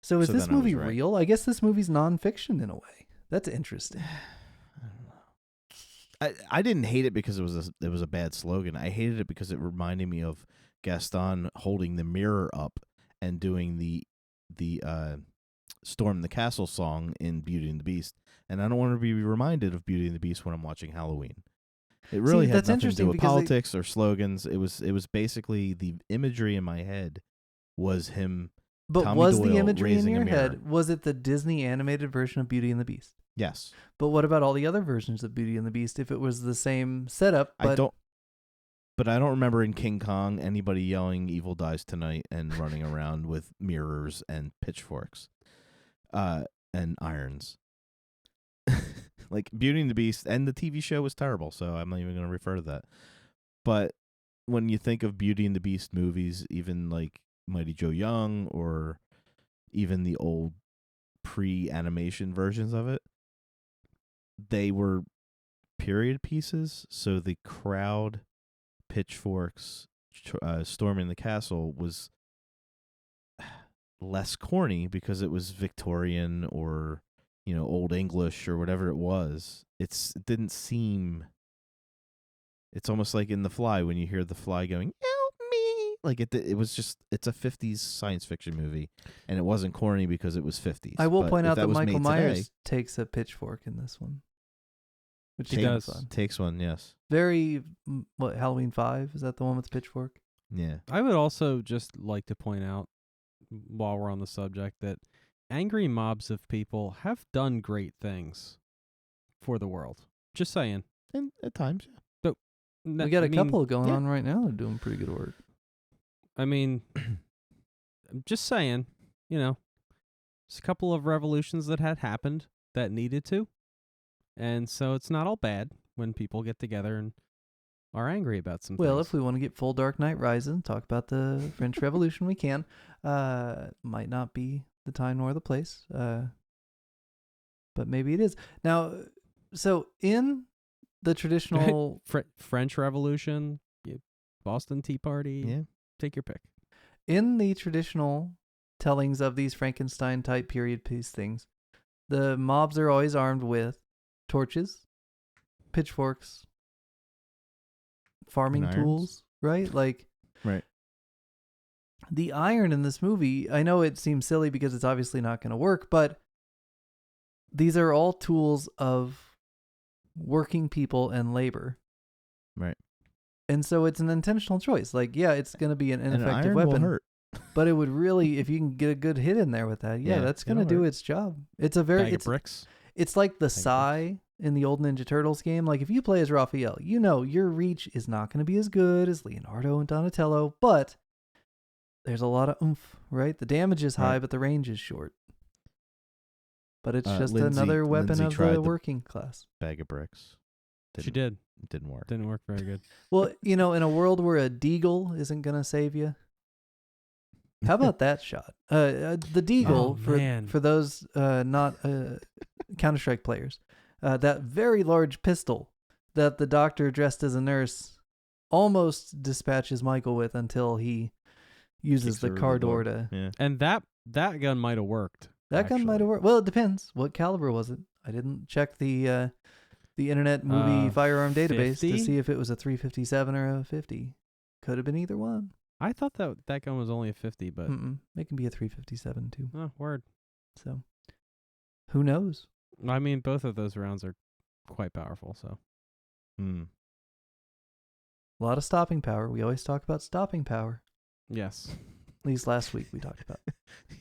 S1: is this movie real? I guess this movie's nonfiction in a way. That's interesting.
S2: I didn't hate it because it was a bad slogan. I hated it because it reminded me of Gaston holding the mirror up and doing the Storm the Castle song in Beauty and the Beast. And I don't want to be reminded of Beauty and the Beast when I'm watching Halloween. It really had nothing to do with politics or slogans. It was basically the imagery in my head was him.
S1: But
S2: Tommy
S1: was
S2: Doyle
S1: the imagery in
S2: raising
S1: your
S2: a mirror.
S1: head, was it the Disney animated version of Beauty and the Beast?
S2: Yes.
S1: But what about all the other versions of Beauty and the Beast if it was the same setup?
S2: I don't remember in King Kong anybody yelling "Evil Dies Tonight" and running around with mirrors and pitchforks, and irons. Like Beauty and the Beast, and the TV show was terrible, so I'm not even going to refer to that. But when you think of Beauty and the Beast movies, even like Mighty Joe Young or even the old pre-animation versions of it, they were period pieces, so the crowd, pitchforks, storming the castle was less corny because it was Victorian or Old English or whatever it was. It didn't seem. It's almost like in The Fly when you hear the fly going, "Help me!" Like it was just. It's a 50s science fiction movie, and it wasn't corny because it was 50s.
S1: I will
S2: But
S1: point
S2: if
S1: out that
S2: was
S1: Michael
S2: made
S1: Myers
S2: today,
S1: takes a pitchfork in this one, which
S3: He
S1: is
S3: does.
S1: fun.
S2: takes one. Yes.
S1: Very Halloween 5 is that the one with the pitchfork?
S2: Yeah.
S3: I would also just like to point out, while we're on the subject, that angry mobs of people have done great things for the world. Just saying.
S2: And at times.
S1: We got a couple going
S3: yeah.
S1: on right now that are doing pretty good work.
S3: I mean, I'm just saying, there's a couple of revolutions that had happened that needed to. And so it's not all bad when people get together and are angry about some
S1: Well,
S3: things.
S1: if we want to get full Dark Knight Rises, talk about the French Revolution, we can. Might not be the time nor the place, but maybe it is. Now, so in the traditional...
S3: French Revolution, Boston Tea Party,
S2: Yeah.
S3: take your pick.
S1: In the traditional tellings of these Frankenstein-type period piece things, the mobs are always armed with torches, pitchforks, farming
S2: And irons.
S1: tools, right? Like,
S2: Right.
S1: the iron in this movie, I know it seems silly because it's obviously not going to work, but these are all tools of working people and labor.
S2: Right.
S1: And so it's an intentional choice. Like, yeah, it's going to be an
S2: And
S1: ineffective
S2: iron
S1: weapon.
S2: will hurt.
S1: But it would really, if you can get a good hit in there with that, yeah,
S2: Yeah,
S1: that's going to
S2: it'll
S1: do
S2: hurt.
S1: its job. It's a very,
S3: Bag of bricks.
S1: it's like the
S2: Bag of
S1: Psy in the old Ninja Turtles game. Like, if you play as Raphael, your reach is not going to be as good as Leonardo and Donatello, but there's a lot of oomph, right? The damage is high,
S2: Right.
S1: but the range is short. But it's just
S2: Lindsay-
S1: another weapon
S2: Lindsay
S1: of
S2: tried
S1: the
S2: the-
S1: working class.
S2: Bag of bricks.
S3: She did.
S2: Didn't work.
S3: Didn't work very good.
S1: Well, in a world where a deagle isn't going to save you, how about that shot? The deagle,
S3: Oh, man.
S1: for those not Counter-Strike players, that very large pistol that the doctor dressed as a nurse almost dispatches Michael with until he uses
S2: Kicks
S1: the
S2: her
S1: car
S2: with the
S1: door
S2: door.
S1: to...
S2: Yeah.
S3: And that gun might have worked.
S1: That gun might
S3: actually.
S1: have worked. Well, it depends. What caliber was it? I didn't check the Internet Movie Firearm Database
S3: 50?
S1: to see if it was a 357 or a 50. Could have been either one.
S3: I thought that gun was only a 50, but
S1: It can be a 357 too.
S3: oh, word.
S1: So, who knows?
S3: I mean, both of those rounds are quite powerful. So
S2: Hmm.
S1: A lot of stopping power. We always talk about stopping power.
S3: yes,
S1: At least last week we talked about.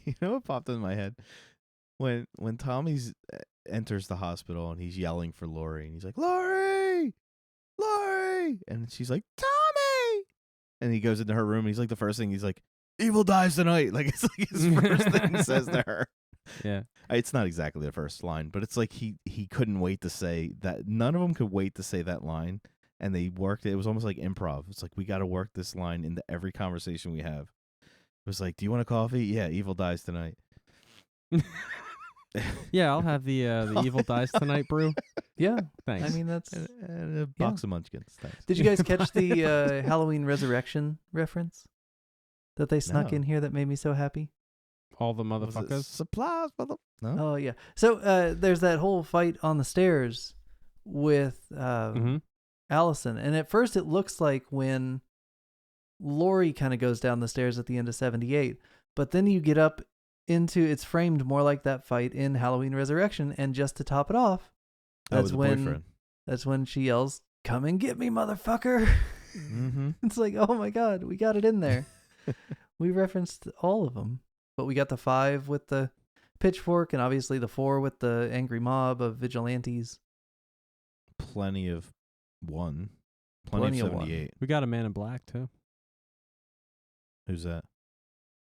S2: You know what popped in my head? When Tommy's enters the hospital and he's yelling for Lori and he's like, Lori! Lori! And she's like, Tommy! And he goes into her room and he's like, the first thing he's like, evil dies tonight. Like, it's like his first thing he says to her.
S3: yeah.
S2: It's not exactly the first line, but it's like he couldn't wait to say that. None of them could wait to say that line. And they worked it. It was almost like improv. It's like, we got to work this line into every conversation we have. It was like, do you want a coffee? Yeah, evil dies tonight.
S3: Yeah, I'll have the evil dies tonight brew.
S1: Yeah,
S3: Thanks.
S1: I mean that's.
S2: And a box of munchkins. Thanks.
S1: Did you guys catch the Halloween Resurrection reference that they snuck
S2: No.
S1: in here that made me so happy?
S3: all the
S2: Was it
S3: motherfuckers.
S2: supplies, mother. No.
S1: Oh yeah. So there's that whole fight on the stairs with
S3: Mm-hmm.
S1: Allison, and at first it looks like when Lori kind of goes down the stairs at the end of 78, but then you get up into it's framed more like that fight in Halloween Resurrection, and just to top it off,
S2: That was the boyfriend.
S1: that's when she yells, "Come and get me, motherfucker!"
S2: Mm-hmm.
S1: It's like, oh my god, we got it in there. We referenced all of them, but we got the 5 with the pitchfork, and obviously the 4 with the angry mob of vigilantes.
S2: Plenty of one.
S1: Plenty
S2: Plenty,
S1: of
S2: of
S1: one.
S2: 78.
S3: We got a Man in Black too.
S2: Who's that?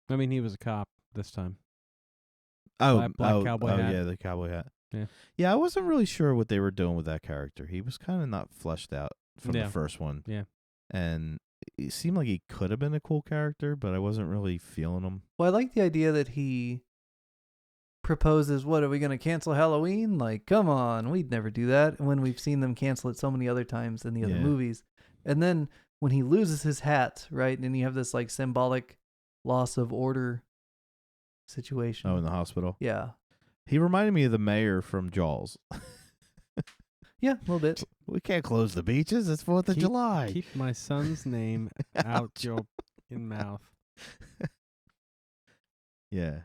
S3: I mean, he was a cop this time.
S2: Oh,
S3: Black cowboy hat.
S2: yeah, the cowboy hat.
S3: Yeah.
S2: Yeah, I wasn't really sure what they were doing with that character. He was kind of not fleshed out from
S3: Yeah.
S2: the first one.
S3: Yeah.
S2: And it seemed like he could have been a cool character, but I wasn't really feeling him.
S1: Well, I like the idea that he proposes, what, are we going to cancel Halloween? Like, come on, we'd never do that when we've seen them cancel it so many other times in the other
S2: Yeah.
S1: movies. And then when he loses his hat, right? And you have this like symbolic loss of order situation.
S2: Oh, in the hospital.
S1: Yeah.
S2: He reminded me of the mayor from Jaws.
S1: Yeah, a little bit.
S2: We can't close the beaches. It's 4th of July.
S3: Keep my son's name out your mouth.
S2: Yeah,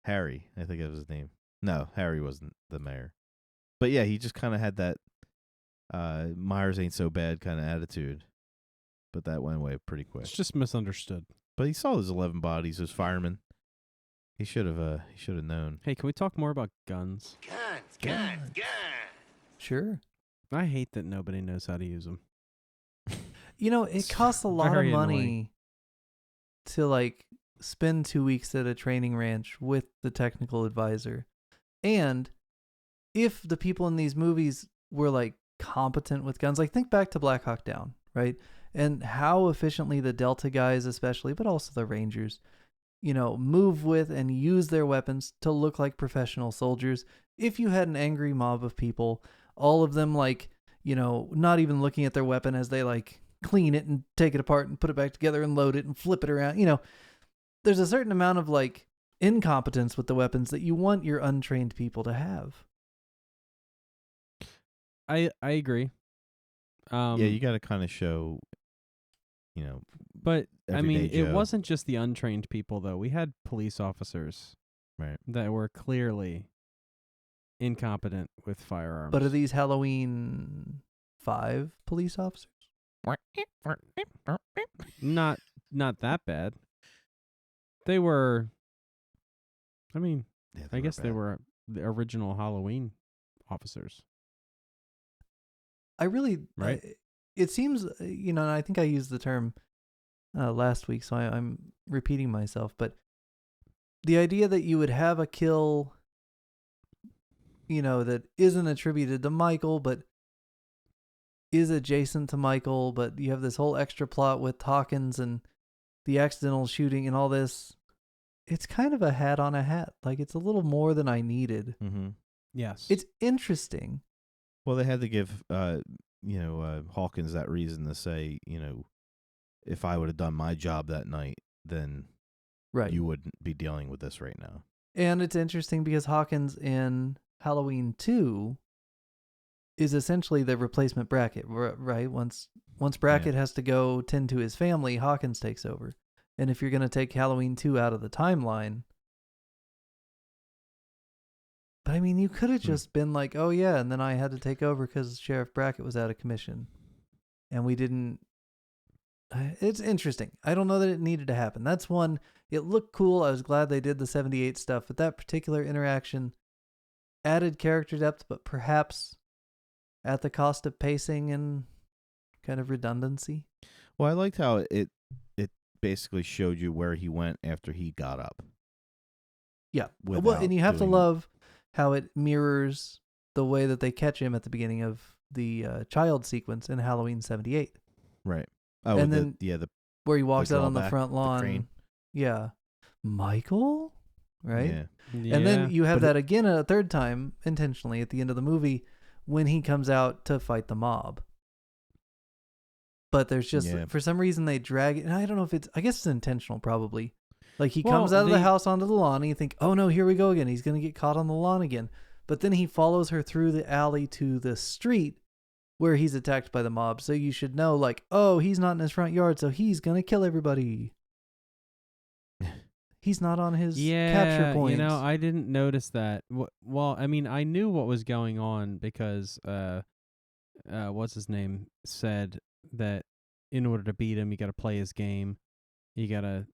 S2: Harry, I think that was his name. No, Harry wasn't the mayor. But yeah, he just kind of had that Myers ain't so bad kind of attitude. But that went away pretty quick.
S3: It's just misunderstood.
S2: But he saw those 11 bodies, those firemen. He should have known.
S3: Hey, can we talk more about guns?
S4: Guns.
S1: Sure.
S3: I hate that nobody knows how to use them.
S1: You know, it costs a lot of
S3: Very
S1: money
S3: annoying.
S1: to like spend 2 weeks at a training ranch with the technical advisor. And if the people in these movies were like competent with guns, like think back to Black Hawk Down, right? And how efficiently the Delta guys especially, but also the Rangers, you know, move with and use their weapons to look like professional soldiers. If you had an angry mob of people, all of them like, you know, not even looking at their weapon as they like clean it and take it apart and put it back together and load it and flip it around, you know, there's a certain amount of like incompetence with the weapons that you want your untrained people to have.
S3: I agree.
S2: Yeah, you got to kind of show, you know.
S3: But I mean,
S2: Everyday
S3: it
S2: Joe.
S3: wasn't just the untrained people though. We had police officers
S2: Right.
S3: that were clearly incompetent with firearms.
S1: But are these Halloween 5 police officers?
S3: not that bad? They were. I mean,
S2: Yeah,
S3: I guess they
S2: bad.
S3: were the original Halloween officers.
S1: I really,
S3: Right.
S1: It seems, you know, and I think I used the term last week, so I'm repeating myself, but the idea that you would have a kill, you know, that isn't attributed to Michael, but is adjacent to Michael, but you have this whole extra plot with Hawkins and the accidental shooting and all this. It's kind of a hat on a hat. Like, it's a little more than I needed.
S2: Mm-hmm.
S3: Yes.
S1: It's interesting.
S2: Well, they had to give, Hawkins that reason to say, you know, if I would have done my job that night, then
S1: Right.
S2: you wouldn't be dealing with this right now.
S1: And it's interesting because Hawkins in Halloween 2 is essentially the replacement Brackett, right? Once Brackett has to go tend to his family, Hawkins takes over. And if you're going to take Halloween 2 out of the timeline, but I mean, you could have just been like, oh yeah, and then I had to take over because Sheriff Brackett was out of commission. And we didn't. It's interesting. I don't know that it needed to happen. That's one. It looked cool. I was glad they did the 78 stuff, but that particular interaction added character depth, but perhaps at the cost of pacing and kind of redundancy.
S2: Well, I liked how it basically showed you where he went after he got up.
S1: Yeah. Well,
S2: Without
S1: and you have to
S2: doing-
S1: love how it mirrors the way that they catch him at the beginning of the child sequence in Halloween 78.
S2: Right. Oh,
S1: And
S2: and
S1: then where he walks out on the
S2: drawback,
S1: front
S2: the
S1: lawn.
S2: crane.
S1: Yeah. Michael? Right?
S2: Yeah.
S1: And then you have
S2: but
S1: that again a third time, intentionally, at the end of the movie, when he comes out to fight the mob. But there's just,
S2: Yeah.
S1: for some reason, they drag it. And I don't know if I guess it's intentional, probably. Like, he
S3: Well,
S1: comes out of the
S3: they-
S1: house onto the lawn, and you think, oh no, here we go again. He's going to get caught on the lawn again. But then he follows her through the alley to the street where he's attacked by the mob. So you should know, like, oh, he's not in his front yard, so he's going to kill everybody. He's not on his capture point.
S3: You know, I didn't notice that. Well, I mean, I knew what was going on because what's his name said that in order to beat him, you got to play his game. You got to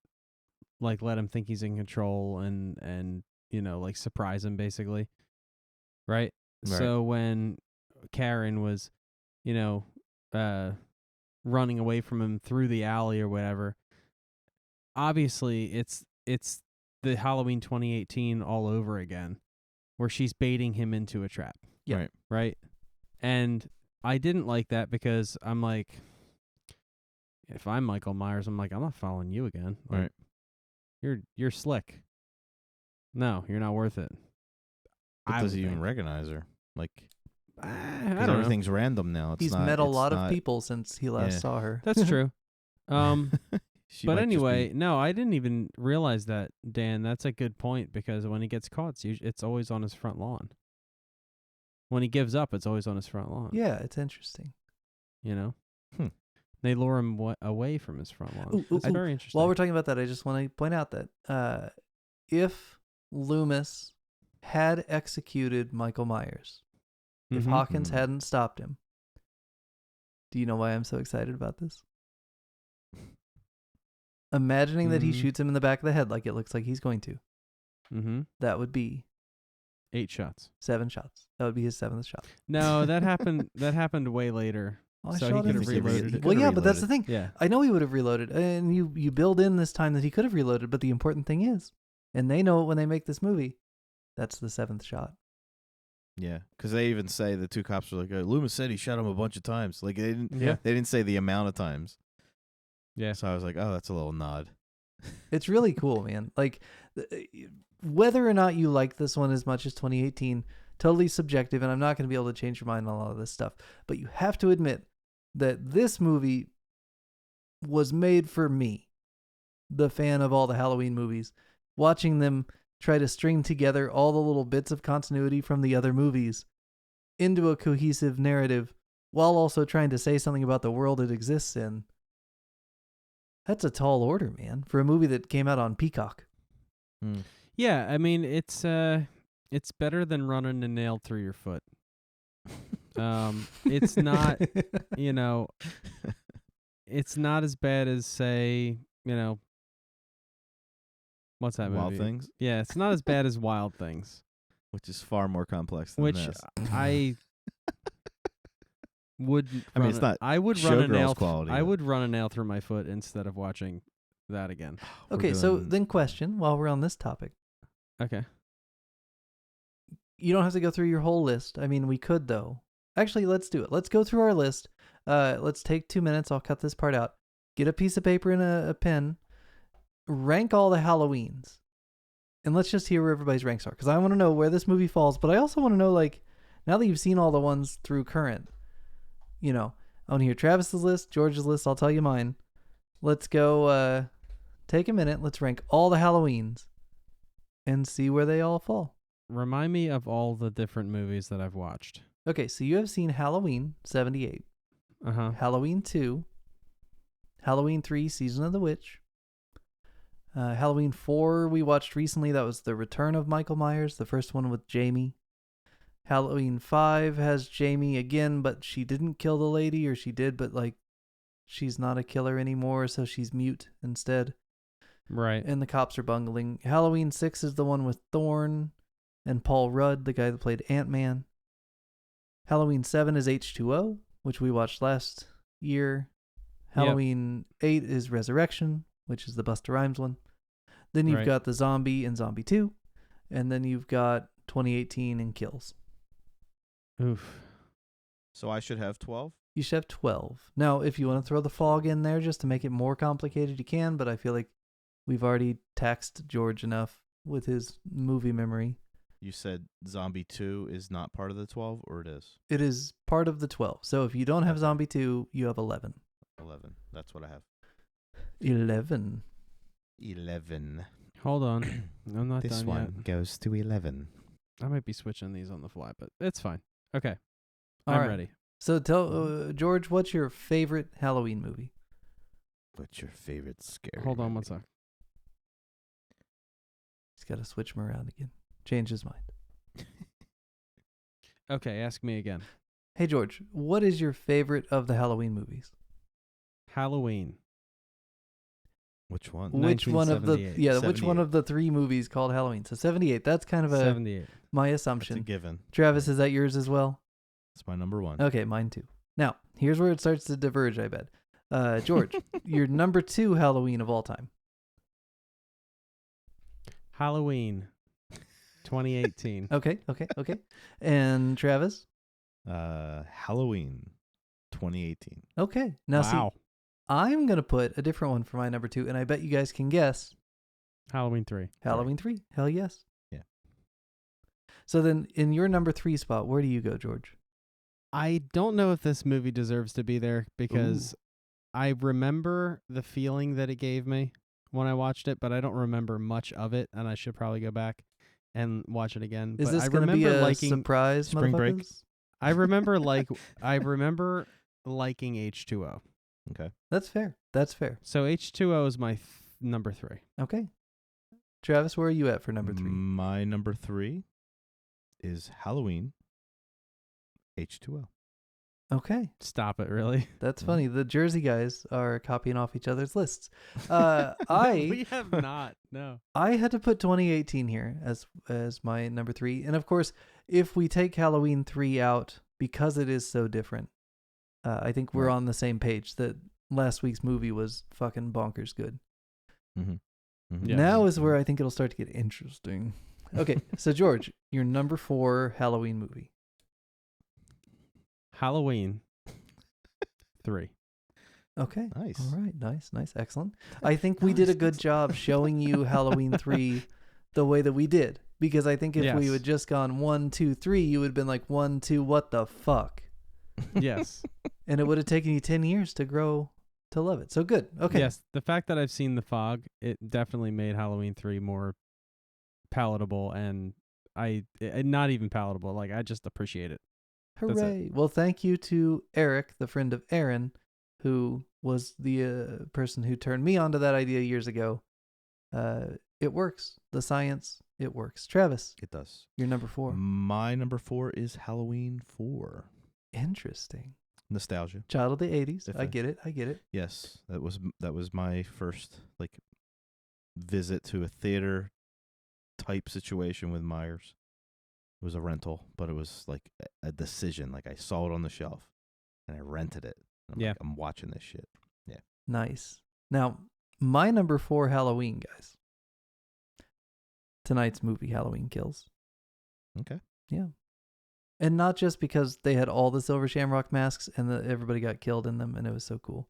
S3: like let him think he's in control and you know, like surprise him basically. Right? So when Karen was, you know, running away from him through the alley or whatever, obviously it's the Halloween 2018 all over again, where she's baiting him into a trap.
S1: Yeah.
S3: Right. And I didn't like that because I'm like, if I'm Michael Myers, I'm like, I'm not following you again. Like, you're slick. No, you're not worth it.
S2: But
S3: I
S2: does
S3: would
S2: he even
S3: think.
S2: recognize her? Like,
S3: I
S2: Because
S3: don't know.
S2: everything's random now. It's
S1: He's
S2: not,
S1: met a
S2: it's
S1: lot of
S2: not-
S1: people since he last
S2: Yeah.
S1: saw her.
S3: That's true.
S2: She
S3: But
S2: might just
S3: anyway,
S2: be-
S3: no, I didn't even realize that, Dan. That's a good point because when he gets caught, it's always on his front lawn. When he gives up, it's always on his front lawn.
S1: Yeah, it's interesting.
S3: You know?
S2: Hmm.
S3: They lure him away from his front lawn.
S1: Ooh,
S3: It's very interesting.
S1: While we're talking about that, I just want to point out that if Loomis had executed Michael Myers, if
S3: Mhm.
S1: Hawkins hadn't stopped him, do you know why I'm so excited about this? Imagining that he
S3: Mm.
S1: shoots him in the back of the head like it looks like he's going to,
S3: Mhm.
S1: that would be
S3: 8 shots.
S1: 7 shots. That would be his 7th shot.
S3: No, that happened. That happened way later.
S1: Oh, I
S3: So he
S1: shot
S3: could
S1: him.
S3: have reloaded it.
S1: Well, yeah, but that's the thing.
S3: Yeah.
S1: I know he would have reloaded, and you build in this time that he could have reloaded. But the important thing is, and they know it when they make this movie, that's the 7th shot.
S2: Yeah, because they even say the two cops were like, Loomis said he shot him a bunch of times. Like they didn't.
S3: Yeah.
S2: They didn't say the amount of times.
S3: Yeah.
S2: So I was like, oh, that's a little nod.
S1: It's really cool, man. Like, whether or not you like this one as much as 2018, totally subjective, and I'm not going to be able to change your mind on a lot of this stuff. But you have to admit that this movie was made for me, the fan of all the Halloween movies, watching them try to string together all the little bits of continuity from the other movies into a cohesive narrative while also trying to say something about the world it exists in. That's a tall order, man, for a movie that came out on Peacock.
S2: Hmm.
S3: Yeah, I mean it's better than running a nail through your foot. It's not, you know, it's not as bad as say, you know, what's that
S2: Wild
S3: movie?
S2: Things,
S3: Yeah, it's not as bad as Wild Things,
S2: which is far more complex than
S3: which
S2: this.
S3: I would.
S2: I mean, it's not
S3: I would run a
S2: Showgirls
S3: nail.
S2: quality,
S3: I
S2: but-
S3: would run a nail through my foot instead of watching that again.
S1: Okay,
S2: We're
S1: so
S2: doing-
S1: then question, while we're on this topic,
S3: Okay.
S1: you don't have to go through your whole list. I mean, we could, though. Actually, let's do it. Let's go through our list. Let's take 2 minutes. I'll cut this part out. Get a piece of paper and a pen. Rank all the Halloweens. And let's just hear where everybody's ranks are. Because I want to know where this movie falls. But I also want to know, like, now that you've seen all the ones through current, you know, I want to hear Travis's list, George's list. I'll tell you mine. Let's go take a minute. Let's rank all the Halloweens and see where they all fall.
S3: Remind me of all the different movies that I've watched.
S1: Okay, so you have seen Halloween 78,
S3: Uh-huh.
S1: Halloween 2, Halloween 3, Season of the Witch, Halloween 4 we watched recently. That was the return of Michael Myers, the first one with Jamie. Halloween 5 has Jamie again, but she didn't kill the lady, or she did, but like she's not a killer anymore, so she's mute instead.
S3: Right.
S1: And the cops are bungling. Halloween 6 is the one with Thorne and Paul Rudd, the guy that played Ant-Man. Halloween 7 is H2O, which we watched last year. Halloween 8 is Resurrection, which is the Busta Rhymes one. Then you've
S3: Right.
S1: got the Zombie and Zombie 2. And then you've got 2018 and Kills.
S3: Oof.
S2: So I should have 12?
S1: You should have 12. Now, if you want to throw the fog in there just to make it more complicated, you can, but I feel like we've already taxed George enough with his movie memory.
S2: You said Zombie 2 is not part of the 12, or it is?
S1: It is part of the 12. So if you don't have
S2: Okay.
S1: Zombie 2, you have 11.
S2: 11. That's what I have.
S1: 11.
S2: 11.
S3: Hold on. I'm not
S2: This
S3: done
S2: one
S3: yet.
S2: goes to 11.
S3: I might be switching these on the fly, but it's fine. Okay.
S1: All
S3: I'm
S1: right.
S3: ready.
S1: So tell George, what's your favorite Halloween movie?
S2: What's your favorite scary
S3: Hold on
S2: movie?
S3: one sec.
S1: He's got to switch him around again. Change his mind.
S3: Okay, ask me again.
S1: Hey George, what is your favorite of the Halloween movies?
S3: Halloween.
S2: Which one?
S1: Which one of the
S3: 1978.
S1: which one
S2: 78.
S1: of the 3 movies called Halloween? So 78. That's kind of
S3: 78.
S1: my
S2: That's a
S1: assumption.
S2: given.
S1: Travis, is that yours as well?
S2: It's my number one.
S1: Okay, mine too. Now, here's where it starts to diverge, I bet. George, your number 2 Halloween of all time.
S3: Halloween. 2018.
S1: Okay. And Travis?
S2: Halloween 2018.
S1: Okay. Now
S3: Wow.
S1: see, I'm going to put a different one for my number 2, and I bet you guys can guess.
S3: Halloween 3.
S1: Halloween 3. Hell yes.
S2: Yeah.
S1: So then in your number 3 spot, where do you go, George?
S3: I don't know if this movie deserves to be there because I remember the feeling that it gave me when I watched it, but I don't remember much of it, and I should probably go back and watch it again.
S1: Is
S3: But
S1: this
S3: I
S1: going to be
S3: remember
S1: a
S3: liking
S1: surprise,
S2: Spring Break?
S1: motherfuckers?
S3: I remember liking H2O.
S2: Okay.
S1: That's fair. That's fair.
S3: So H2O is my number 3.
S1: Okay. Travis, where are you at for number 3?
S2: My number 3 is Halloween H2O.
S1: Okay.
S3: Stop it, really?
S1: That's
S2: Yeah.
S1: funny. The Jersey guys are copying off each other's lists.
S3: We
S1: I
S3: have not. No.
S1: I had to put 2018 here as my number 3. And of course, if we take Halloween 3 out because it is so different, I think we're
S2: Right.
S1: on the same page that last week's movie was fucking bonkers good.
S2: Mm-hmm. Mm-hmm.
S3: Yes.
S1: Now is where I think it'll start to get interesting. Okay, so George, your number 4 Halloween movie.
S3: Halloween 3.
S1: Okay.
S2: Nice.
S1: All right. Nice. Excellent. I think we did a good job showing you Halloween 3 the way that we did. Because I think if we
S3: Yes.
S1: had just gone 1, 2, 3, you would have been like 1, 2, what the fuck?
S3: Yes.
S1: And it would have taken you 10 years to grow to love it. So good. Okay.
S3: Yes. The fact that I've seen The Fog, it definitely made Halloween 3 more palatable, and not even palatable. Like, I just appreciate it. That's it.
S1: Hooray. Well, thank you to Eric, the friend of Aaron, who was the person who turned me onto that idea years ago. It works. The science, it works. Travis,
S2: It does.
S1: your number 4.
S2: My number 4 is Halloween 4.
S1: Interesting.
S2: Nostalgia.
S1: Child of the 80s. I
S2: Definitely.
S1: get it.
S2: Yes, that was my first visit to a theater type situation with Myers. It was a rental, but it was like a decision. Like I saw it on the shelf and I rented it. And
S3: Yeah.
S2: I'm watching this shit.
S1: Nice. Now, my number 4 Halloween, guys. Tonight's movie, Halloween Kills.
S2: Okay.
S1: Yeah. And not just because they had all the silver shamrock masks and everybody got killed in them and it was so cool.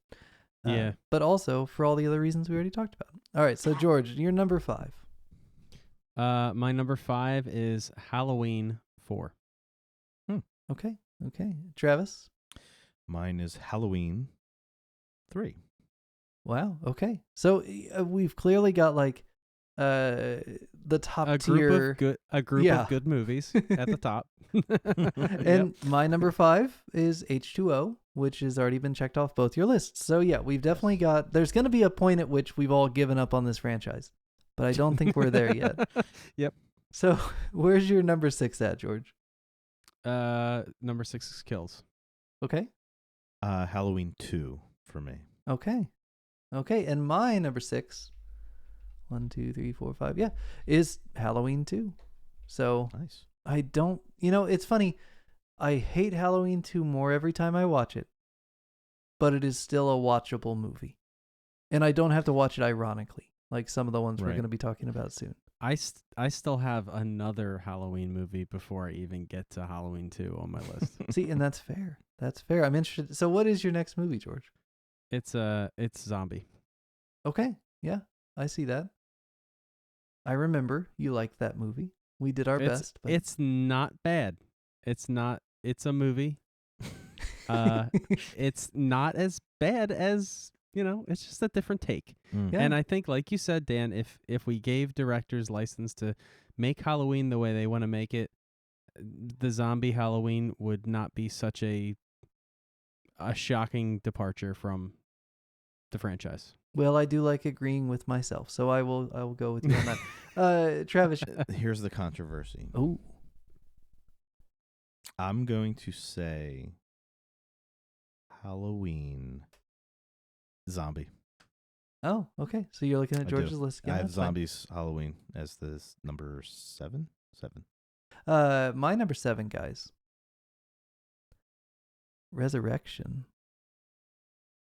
S3: Yeah.
S1: But also for all the other reasons we already talked about. All right. So, George, you're number 5.
S3: My number 5 is Halloween 4.
S1: Okay. Travis?
S2: Mine is Halloween 3.
S1: Wow. Okay. So we've clearly got the top
S3: A
S1: tier.
S3: group
S1: Yeah.
S3: of good movies at the top.
S1: And my number 5 is H2O, which has already been checked off both your lists. So yeah, we've definitely got. There's going to be a point at which we've all given up on this franchise, but I don't think we're there yet.
S3: Yep.
S1: So where's your number 6 at, George?
S3: Number 6 is Kills.
S1: Okay.
S2: Halloween 2 for me.
S1: Okay. And my number 6, 1, 2, 3, 4, 5, yeah, is Halloween 2. So
S2: Nice.
S1: I don't, it's funny. I hate Halloween 2 more every time I watch it, but it is still a watchable movie. And I don't have to watch it ironically, like some of the ones we're
S2: Right.
S1: going to be talking about soon.
S3: I still have another Halloween movie before I even get to Halloween 2 on my list.
S1: See, and that's fair. That's fair. I'm interested. So what is your next movie, George?
S3: It's Zombie.
S1: Okay. Yeah, I see that. I remember you liked that movie. We did our best. But...
S3: It's not bad. It's a movie. It's not as bad as, it's just a different take.
S1: Yeah.
S3: And I think, like you said, Dan, if we gave directors license to make Halloween the way they want to make it, the zombie Halloween would not be such a shocking departure from the franchise.
S1: Well, I do like agreeing with myself, so I will go with you on that. Travis.
S2: Here's the controversy.
S1: Oh.
S2: I'm going to say Halloween Zombie.
S1: Oh, okay. So you're looking at
S2: I
S1: George's
S2: do.
S1: list again.
S2: I have
S1: That's fine.
S2: Zombies Halloween as this number 7.
S1: My number 7, guys. Resurrection.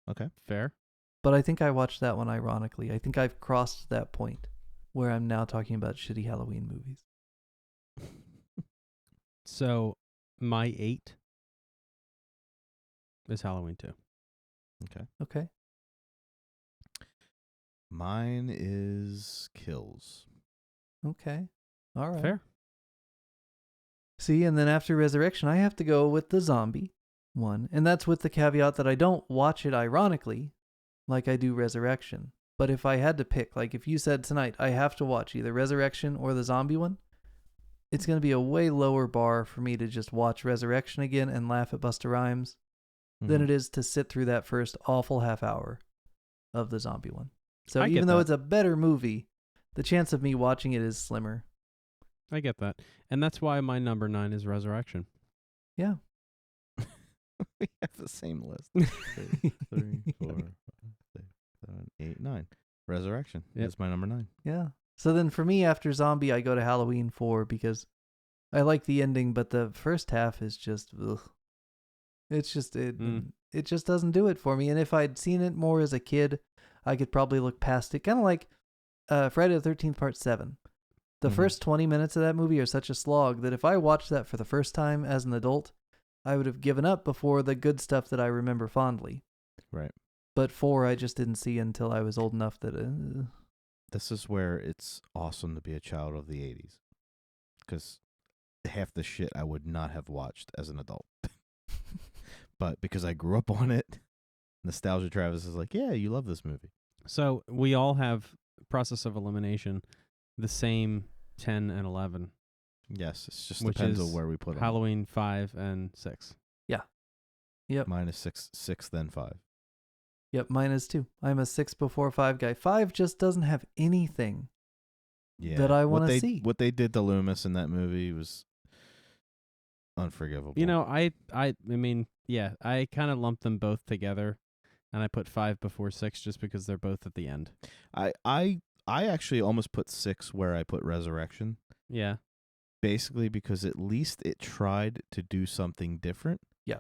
S2: Okay.
S3: Fair.
S1: But I think I watched that one ironically. I think I've crossed that point where I'm now talking about shitty Halloween movies.
S3: So my 8 is Halloween 2.
S1: Okay.
S2: Mine is Kills.
S1: Okay. All right.
S3: Fair.
S1: See, and then after Resurrection, I have to go with the zombie one. And that's with the caveat that I don't watch it ironically like I do Resurrection. But if I had to pick, like if you said tonight, I have to watch either Resurrection or the zombie one, it's going to be a way lower bar for me to just watch Resurrection again and laugh at Busta Rhymes than it is to sit through that first awful half hour of the zombie one. So
S3: I get
S1: even though
S3: that.
S1: it's a better movie, the chance of me watching it is slimmer.
S3: I get that. And that's why my number 9 is Resurrection.
S1: Yeah.
S2: We have the same list. 2, 3, 4, 5, 6, 7, 8, 9. Resurrection is my number 9.
S1: Yeah. So then for me, after Zombie, I go to Halloween 4 because I like the ending, but the first half is just, ugh. It's just, it just doesn't do it for me. And if I'd seen it more as a kid, I could probably look past it. Kind of like Friday the 13th Part 7. The first 20 minutes of that movie are such a slog that if I watched that for the first time as an adult, I would have given up before the good stuff that I remember fondly.
S2: Right.
S1: But 4, I just didn't see until I was old enough that...
S2: This is where it's awesome to be a child of the 80s. Because half the shit I would not have watched as an adult. But because I grew up on it, Nostalgia Travis is like, yeah, you love this movie.
S3: So we all have, process of elimination, the same 10 and 11.
S2: Yes, it just
S3: Which
S2: depends
S3: is
S2: on where we put them.
S3: Halloween 5 and 6.
S1: Yeah. Yep.
S2: Mine is 6, then 5.
S1: Yep, mine is 2. I'm a 6 before 5 guy. 5 just doesn't have anything that I want to see.
S2: What they did to Loomis in that movie was unforgivable.
S3: You know, I mean, yeah, I kind of lumped them both together, and I put 5 before 6 just because they're both at the end.
S2: I actually almost put 6 where I put Resurrection.
S3: Yeah.
S2: Basically because at least it tried to do something different.
S1: Yeah.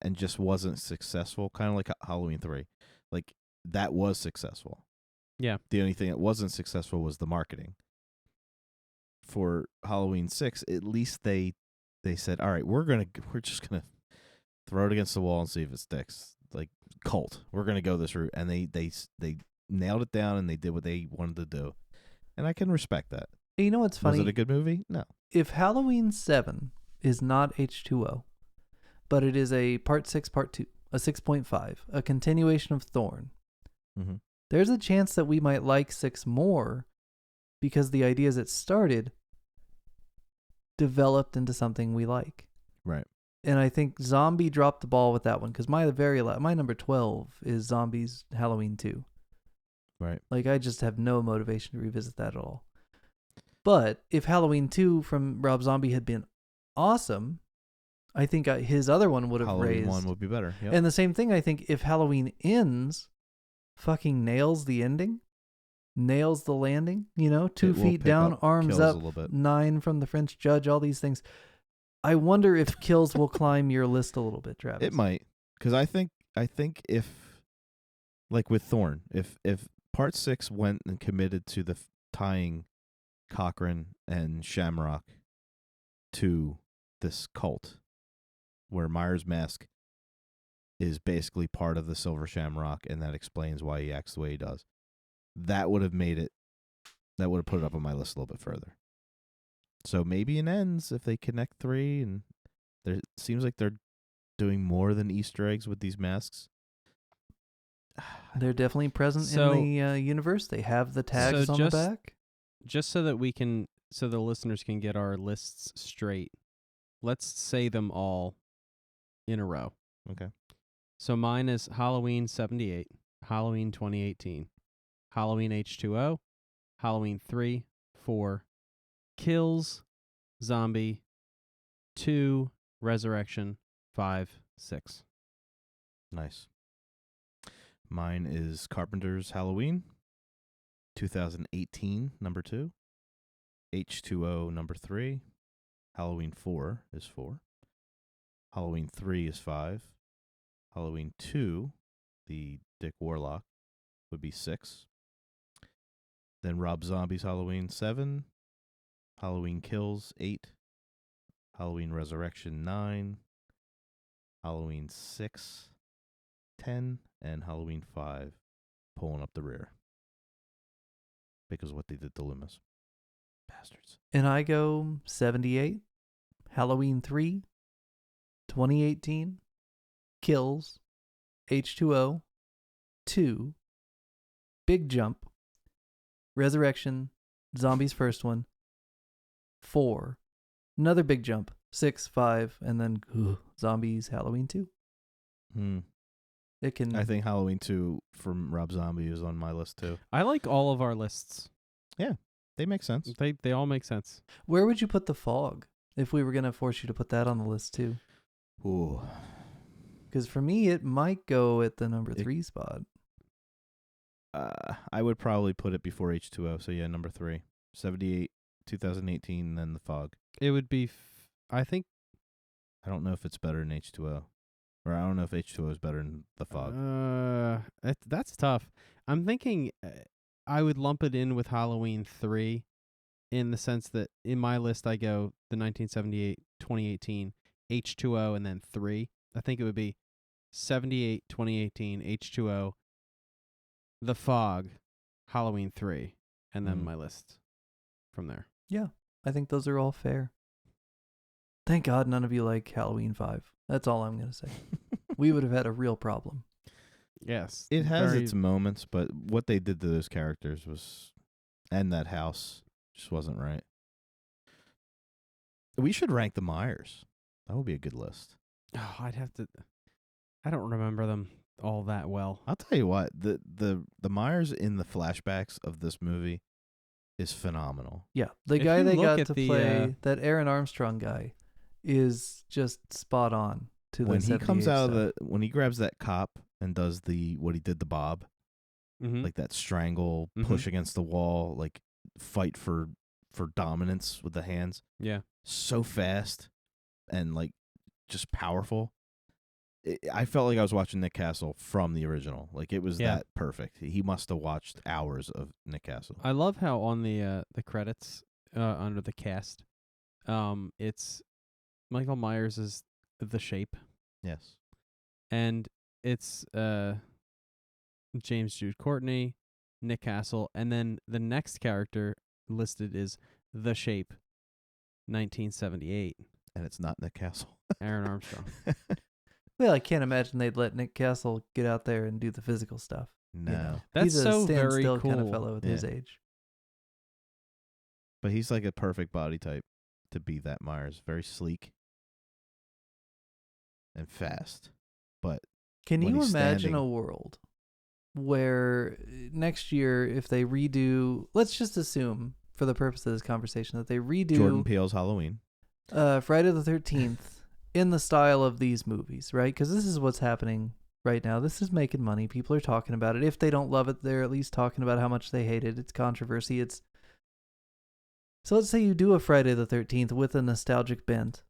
S2: And just wasn't successful, kind of like Halloween 3. Like, that was successful.
S3: Yeah.
S2: The only thing that wasn't successful was the marketing. For Halloween 6, at least they said, all right, we're just gonna throw it against the wall and see if it sticks. Like cult, we're gonna go this route, and they nailed it down and they did what they wanted to do, and I can respect that.
S1: You know what's funny?
S2: Was it a good movie? No.
S1: If Halloween 7 is not H2O, but it is a Part 6, Part 2, a 6.5, a continuation of Thorn, there's a chance that we might like 6 more because the ideas it started developed into something we like.
S2: Right.
S1: And I think Zombie dropped the ball with that one because my number 12 is Zombies Halloween 2.
S2: Right.
S1: Like, I just have no motivation to revisit that at all. But if Halloween 2 from Rob Zombie had been awesome, I think his other one would have
S2: Halloween
S1: raised.
S2: 1 would be better. Yep.
S1: And the same thing, I think, if Halloween Ends fucking nails the ending, nails the landing, 2 feet down, arms up, 9 from the French judge, all these things. I wonder if Kills will climb your list a little bit, Travis.
S2: It might, because I think if, like with Thorn, if Part 6 went and committed to the tying Cochran and Shamrock to this cult, where Myers' mask is basically part of the Silver Shamrock, and that explains why he acts the way he does. That would have made it. That would have put it up on my list a little bit further. So maybe in Ends, if they connect 3, and it seems like they're doing more than Easter eggs with these masks.
S1: They're definitely present in the universe. They have the tags on the back.
S3: Just so that so the listeners can get our lists straight, let's say them all in a row.
S2: Okay.
S3: So mine is Halloween 78, Halloween 2018, Halloween H2O, Halloween 3, 4, Kills, Zombie, 2, Resurrection, 5, 6.
S2: Nice. Mine is Carpenter's Halloween, 2018, number 2. H2O, number 3. Halloween 4 is 4. Halloween 3 is 5. Halloween 2, the Dick Warlock, would be 6. Then Rob Zombie's Halloween 7. Halloween Kills 8. Halloween Resurrection 9. Halloween 6, 10, and Halloween 5 pulling up the rear. Because of what they did to Loomis. Bastards.
S1: And I go 78, Halloween 3, 2018, Kills, H2O, 2, Big Jump, Resurrection, Zombies First One, 4, another Big Jump, 6, 5, and then Zombies Halloween 2. It can.
S2: I think Halloween 2 from Rob Zombie is on my list too.
S3: I like all of our lists.
S2: They make sense.
S3: They all make sense.
S1: Where would you put The Fog if we were going to force you to put that on the list too?
S2: Ooh.
S1: Because for me, it might go at the number 3 spot.
S2: I would probably put it before H2O. So yeah, number 3. 78, 2018, then The Fog.
S3: It would be, I think.
S2: I don't know if it's better than H2O. Or I don't know if H2O is better than The Fog.
S3: That's tough. I'm thinking I would lump it in with Halloween 3 in the sense that in my list I go the 1978, 2018, H2O, and then 3. I think it would be 78, 2018, H2O, The Fog, Halloween 3, and then my list from there.
S1: Yeah, I think those are all fair. Thank God none of you like Halloween 5. That's all I'm going to say. We would have had a real problem.
S3: Yes.
S2: It has its moments, but what they did to those characters was, and that house, just wasn't right. We should rank the Myers. That would be a good list.
S3: Oh, I'd have to. I don't remember them all that well.
S2: I'll tell you what, the Myers in the flashbacks of this movie is phenomenal.
S1: Yeah, the
S3: If
S1: guy
S3: you
S1: they
S3: look
S1: got
S3: at
S1: to
S3: the,
S1: play, that Aaron Armstrong guy, is just spot on to
S2: When
S1: the
S2: he comes
S1: 78
S2: out
S1: stuff.
S2: of when he grabs that cop and does what he did to Bob,
S3: Mm-hmm.
S2: like that strangle, push against the wall, like fight for dominance with the hands.
S3: Yeah.
S2: So fast and like just powerful. I felt like I was watching Nick Castle from the original. Like it was that perfect. He must have watched hours of Nick Castle.
S3: I love how on the credits under the cast, it's Michael Myers is The Shape,
S2: Yes.
S3: and it's James Jude Courtney, Nick Castle, and then the next character listed is The Shape, 1978,
S2: And it's not Nick Castle.
S3: Aaron Armstrong.
S1: Well, I can't imagine they'd let Nick Castle get out there and do the physical stuff.
S2: No.
S1: You know?
S3: That's
S1: He's a
S3: so
S1: stand
S3: very
S1: still kind of
S3: cool.
S1: fellow at his age.
S2: But he's like a perfect body type to be that Myers. Very sleek and fast. But
S1: Can
S2: when
S1: you
S2: he's
S1: imagine
S2: standing-
S1: a world where next year, if they redo, let's just assume for the purpose of this conversation that they redo
S2: Jordan Peele's Halloween.
S1: Friday the 13th in the style of these movies, right? Because this is what's happening right now. This is making money. People are talking about it. If they don't love it, they're at least talking about how much they hate it. It's controversy. So let's say you do a Friday the 13th with a nostalgic bent.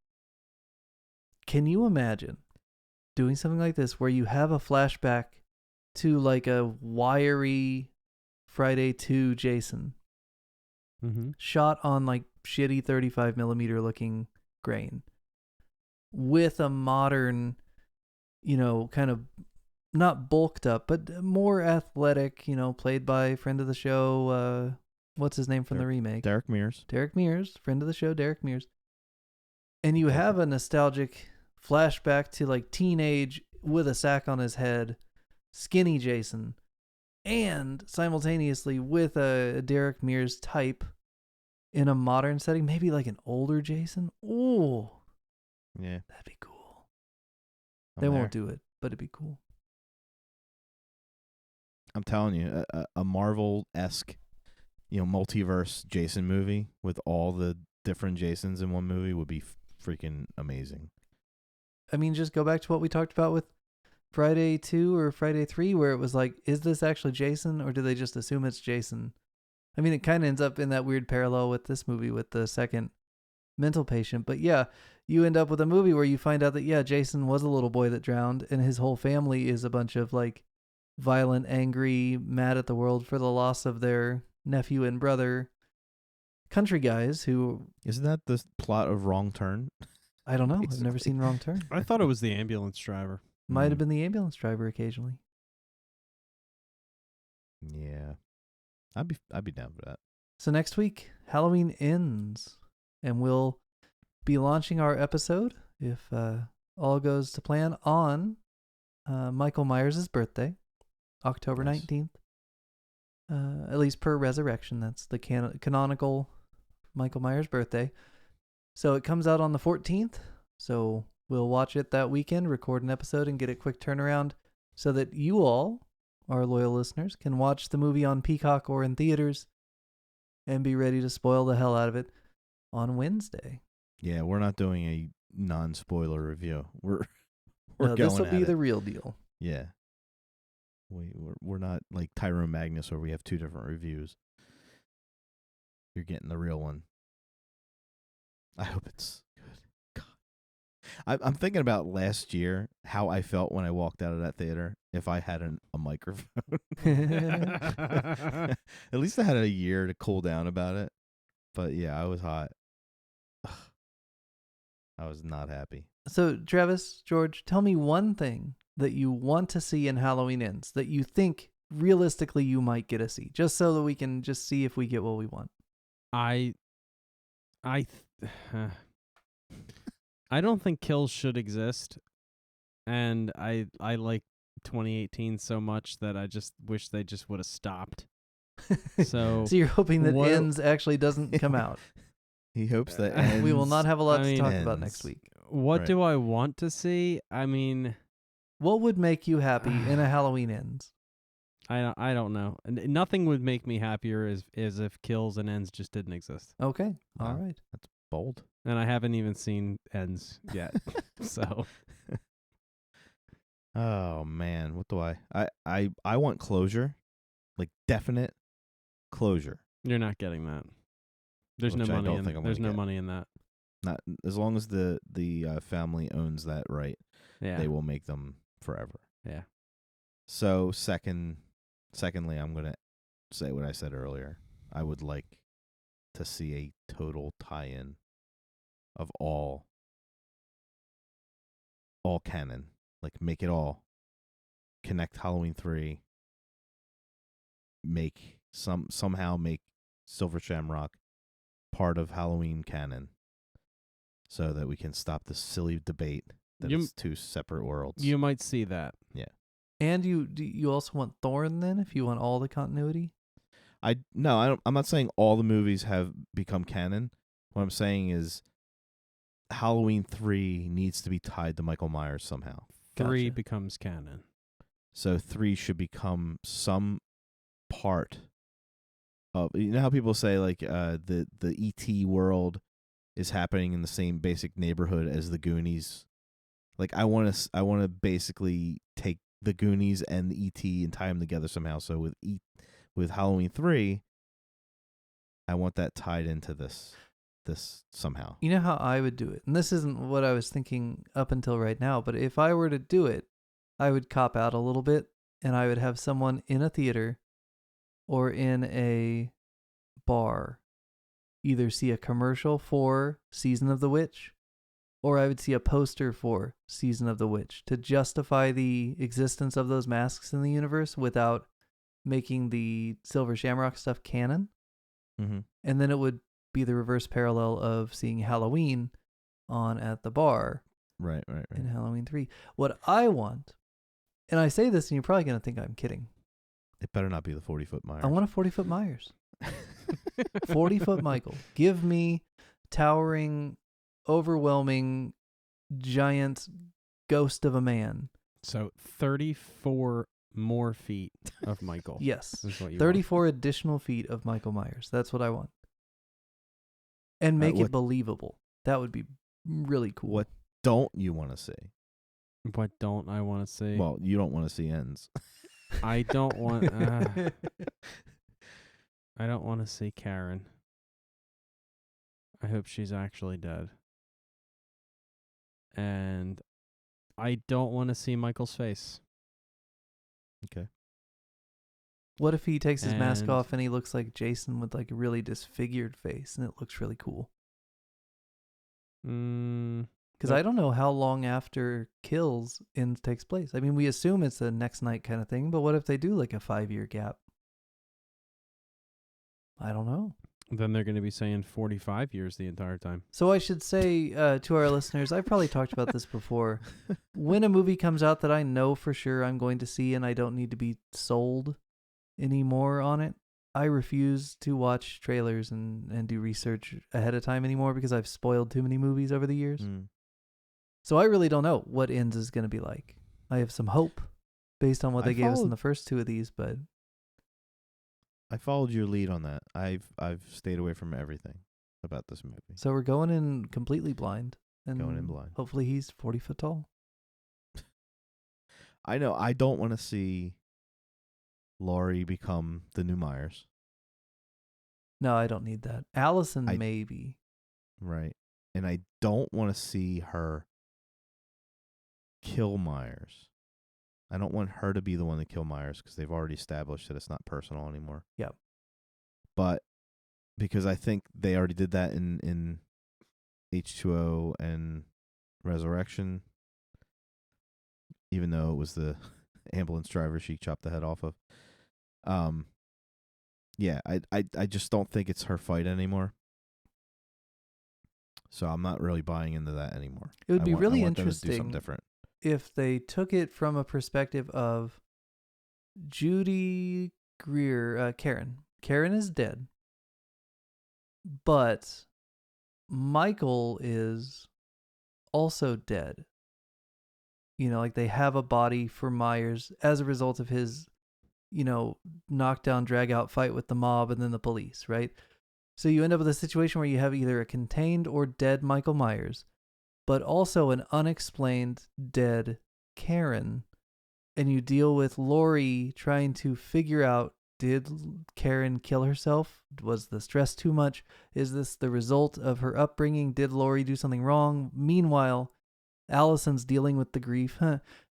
S1: Can you imagine doing something like this where you have a flashback to like a wiry Friday 2 Jason shot on like shitty 35 millimeter looking grain with a modern, kind of not bulked up, but more athletic, played by friend of the show, what's his name from the remake?
S2: Derek Mears.
S1: Derek Mears, friend of the show, Derek Mears. And you have a nostalgic flashback to like teenage with a sack on his head, skinny Jason, and simultaneously with a Derek Mears type in a modern setting, maybe like an older Jason. Ooh,
S2: Yeah.
S1: that'd be cool.
S2: I'm
S1: They
S2: there.
S1: won't do it, but it'd be cool.
S2: I'm telling you, a Marvel-esque, multiverse Jason movie with all the different Jasons in one movie would be freaking amazing.
S1: I mean, just go back to what we talked about with Friday 2 or Friday 3, where it was like, is this actually Jason, or do they just assume it's Jason? I mean, it kind of ends up in that weird parallel with this movie with the second mental patient. But yeah, you end up with a movie where you find out that, yeah, Jason was a little boy that drowned, and his whole family is a bunch of like violent, angry, mad at the world for the loss of their nephew and brother country guys who...
S2: Isn't that the plot of Wrong Turn?
S1: I don't know. I've never
S2: Basically.
S1: seen Wrong Turn.
S3: I thought it was the ambulance driver.
S1: Might have been the ambulance driver occasionally.
S2: Yeah. I'd be down for that.
S1: So next week, Halloween ends, and we'll be launching our episode, if all goes to plan, on Michael Myers' birthday, October
S2: Nice.
S1: 19th. At least per Resurrection. That's the canonical Michael Myers birthday. So it comes out on the 14th. So we'll watch it that weekend, record an episode, and get a quick turnaround so that you all, our loyal listeners, can watch the movie on Peacock or in theaters and be ready to spoil the hell out of it on Wednesday.
S2: Yeah, we're not doing a non-spoiler review. We're
S1: No,
S2: going
S1: this will
S2: at
S1: be
S2: it.
S1: the real deal.
S2: Yeah. We're not like Tyrone Magnus where we have two different reviews. You're getting the real one. I hope it's good. God. I'm thinking about last year, how I felt when I walked out of that theater if I had a microphone. At least I had a year to cool down about it. But yeah, I was hot. I was not happy.
S1: So, Travis, George, tell me one thing that you want to see in Halloween Ends that you think realistically you might get to see, just so that we can just see if we get what we want.
S3: I don't think kills should exist, and I like 2018 so much that I just wish they just would have stopped. So
S1: So you're hoping that
S3: what-
S1: Ends actually doesn't come out.
S2: He hopes that
S1: We will not have a lot
S3: I
S1: to
S3: mean,
S1: talk about
S2: Ends.
S1: next week.
S3: What
S2: Right.
S3: do I want to see? I mean,
S1: What would make you happy in a Halloween Ends?
S3: I don't know. Nothing would make me happier as if kills and ends just didn't exist.
S1: Okay, all
S2: Wow.
S1: right.
S2: That's bold.
S3: And I haven't even seen ends yet. So
S2: Oh man, what do I want closure, like definite closure.
S3: you're not getting that. There's
S2: Which I
S3: no money
S2: don't
S3: in
S2: think I'm
S3: there's
S2: gonna
S3: no
S2: get.
S3: money in that.
S2: Not as long as the family owns that right,
S3: Yeah.
S2: they will make them forever.
S3: Yeah.
S2: So secondly, I'm gonna say what I said earlier. I would like to see a total tie-in of all canon. Like make it all. Connect Halloween 3. Somehow make Silver Shamrock part of Halloween canon, so that we can stop this silly debate that
S3: You-
S2: it's two separate worlds.
S3: You might see that.
S1: And you also want Thorn then, if you want all the continuity?
S2: I don't. I'm not saying all the movies have become canon. What I'm saying is Halloween 3 needs to be tied to Michael Myers somehow.
S3: 3
S1: Gotcha.
S3: becomes canon.
S2: So 3 should become some part of, you know how people say like the ET world is happening in the same basic neighborhood as the Goonies. Like I want to basically take the Goonies and the ET and tie them together somehow. So with Halloween 3, I want that tied into this somehow.
S1: You know how I would do it? And this isn't what I was thinking up until right now, but if I were to do it, I would cop out a little bit and I would have someone in a theater or in a bar either see a commercial for Season of the Witch, or I would see a poster for Season of the Witch to justify the existence of those masks in the universe without making the Silver Shamrock stuff canon.
S2: Mm-hmm.
S1: And then it would be the reverse parallel of seeing Halloween on at the bar
S2: Right.
S1: in Halloween 3. What I want, and I say this and you're probably going to think I'm kidding,
S2: It better not be the 40-foot Myers.
S1: I want a 40-foot Myers. 40-foot Michael. Give me towering, overwhelming, giant ghost of a man.
S3: So 34 more feet of Michael.
S1: Yes.
S3: Is what you
S1: 34 additional feet of Michael Myers. That's what I want. And make it
S2: what-
S1: believable. That would be really cool.
S2: What don't you want to see?
S3: want. What don't I want to see?
S2: Well, you don't want to see ends.
S3: I don't want. I don't want to see Karen. I hope she's actually dead. And I don't want to see Michael's face.
S2: Okay.
S1: What if he takes his mask
S3: And-
S1: off and he looks like Jason with like a really disfigured face and it looks really cool? Because
S3: But-
S1: I don't know how long after Kills Ends takes place. I mean, we assume it's a next night kind of thing, but what if they do like a 5-year gap? I don't know.
S3: Then they're going to be saying 45 years the entire time.
S1: So I should say to our listeners, I've probably talked about this before. When a movie comes out that I know for sure I'm going to see and I don't need to be sold anymore on it, I refuse to watch trailers and do research ahead of time anymore because I've spoiled too many movies over the years. So I really don't know what Ends is going to be like. I have some hope based on what they gave us in the first two of these, but
S2: I followed your lead on that. I've stayed away from everything about this movie.
S1: so we're going in completely blind. And
S2: Going in blind.
S1: Hopefully he's 40 foot tall.
S2: I know. I don't want to see Laurie become the new Myers.
S1: No, I don't need that. Allison,
S2: I-
S1: maybe.
S2: Right. And I don't want to see her kill Myers. I don't want her to be the one to kill Myers because they've already established that it's not personal anymore.
S1: Yep.
S2: But because I think they already did that in H2O and Resurrection, even though it was the ambulance driver she chopped the head off of. Yeah, I just don't think it's her fight anymore. So I'm not really buying into that anymore.
S1: It would be really
S2: I want them to do
S1: interesting
S2: something different.
S1: if they took it from a perspective of Judy Greer, Karen. Karen is dead, but Michael is also dead. You know, like they have a body for Myers as a result of his, you know, knockdown, drag out fight with the mob and then the police, right? So you end up with a situation where you have either a contained or dead Michael Myers, but also an unexplained dead Karen. And you deal with Laurie trying to figure out, did Karen kill herself? Was the stress too much? Is this the result of her upbringing? Did Laurie do something wrong? Meanwhile, Allison's dealing with the grief.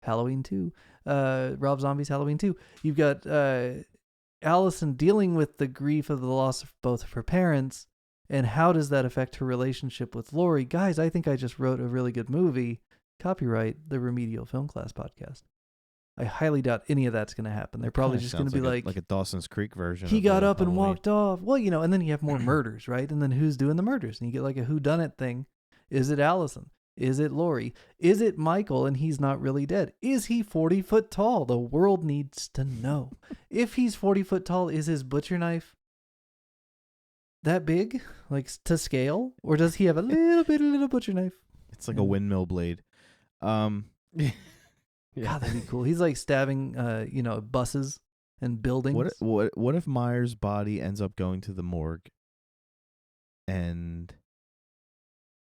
S1: Halloween 2. Rob Zombie's Halloween 2. You've got Allison dealing with the grief of the loss of both of her parents. And how does that affect her relationship with Laurie? Guys, I think I just wrote a really good movie. Copyright the Remedial Film Class podcast. I highly doubt any of that's going to happen. They're probably just going to be like
S2: a Dawson's Creek version.
S1: He
S2: of
S1: got up
S2: Halloween.
S1: and walked off. Well, you know, and then you have more murders, right? And then who's doing the murders? And you get like a whodunit thing. Is it Allison? Is it Laurie? Is it Michael and he's not really dead? Is he 40 foot tall? The world needs to know. If he's 40 foot tall, is his butcher knife that big? Like to scale? Or does he have a little butcher knife?
S2: It's like a windmill blade.
S3: Yeah.
S1: God, that'd be cool. He's like stabbing, buses and buildings.
S2: What if Myers' body ends up going to the morgue, and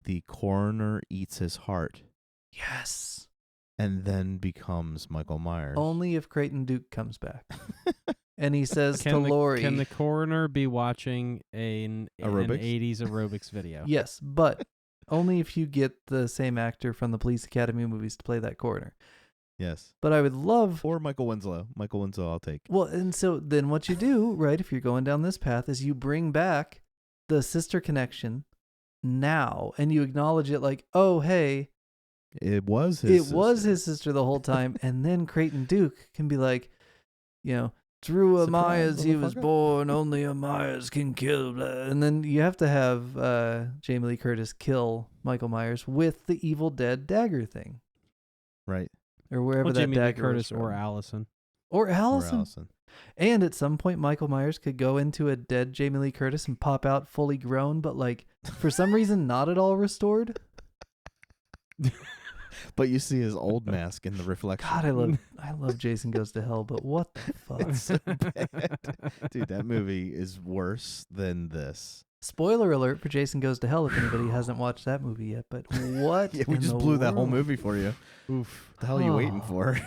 S2: the coroner eats his heart,
S1: Yes.
S2: and then becomes Michael Myers?
S1: Only if Creighton Duke comes back. And he says to
S3: Can
S1: Laurie,
S3: the coroner be watching an
S2: Aerobics?
S3: 80s aerobics video?
S1: yes, but only if you get the same actor from the Police Academy movies to play that coroner.
S2: Yes.
S1: But I would love...
S2: Or Michael Winslow. Michael Winslow, I'll take.
S1: Well, and so then what you do, right, if you're going down this path, is you bring back the sister connection now, and you acknowledge it like, oh, hey,
S2: It was his
S1: sister the whole time, and then Creighton Duke can be like, you know, through
S2: Surprise,
S1: Amayas he was
S2: motherfucker.
S1: born, only Amayas can kill, blah. And then you have to have Jamie Lee Curtis kill Michael Myers with the Evil Dead dagger thing.
S2: Right.
S1: Or wherever
S3: Well,
S1: that
S3: Jamie Lee
S1: dagger
S3: Curtis
S1: was from.
S3: or Allison.
S1: Or
S2: Or
S1: Allison.
S2: Allison.
S1: And at some point, Michael Myers could go into a dead Jamie Lee Curtis and pop out fully grown, but like for some reason not at all restored.
S2: But you see his old mask in the reflection.
S1: God, I love Jason Goes to Hell, but what the fuck?
S2: It's so bad. Dude, that movie is worse than this.
S1: Spoiler alert for Jason Goes to Hell if anybody hasn't watched that movie yet. But what?
S2: Yeah, we
S1: in
S2: just
S1: the
S2: blew that whole
S1: world?
S2: movie for you.
S3: Oof.
S2: What the hell are you waiting
S1: Oh.
S2: for?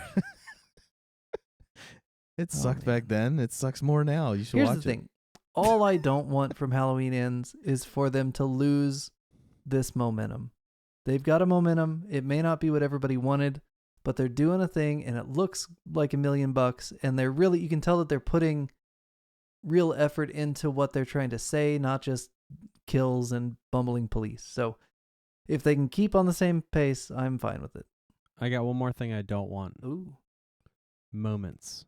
S2: It sucked back then. It sucks more now. You should
S1: Here's
S2: watch
S1: the thing. All I don't want from Halloween Ends is for them to lose this momentum. They've got a momentum. It may not be what everybody wanted, but they're doing a thing and it looks like $1 million. And they're really, you can tell that they're putting real effort into what they're trying to say, not just kills and bumbling police. So if they can keep on the same pace, I'm fine with it.
S3: I got one more thing I don't want.
S1: Ooh.
S3: Moments.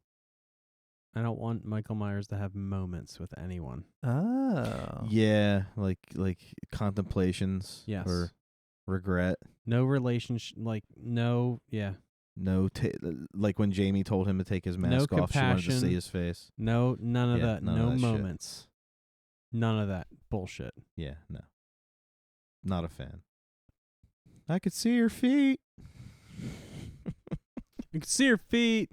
S3: I don't want Michael Myers to have moments with anyone.
S1: Oh.
S2: Yeah, like contemplations
S3: Yes.
S2: or regret.
S3: No relationship, no, yeah.
S2: No, like when Jamie told him to take his mask off, she wanted to see
S3: compassion.
S2: his face.
S3: No, none of
S2: Yeah,
S3: that.
S2: none of
S3: No
S2: that shit.
S3: moments. None of that bullshit.
S2: Yeah, no. Not a fan. I could see your feet.
S3: You can see your feet.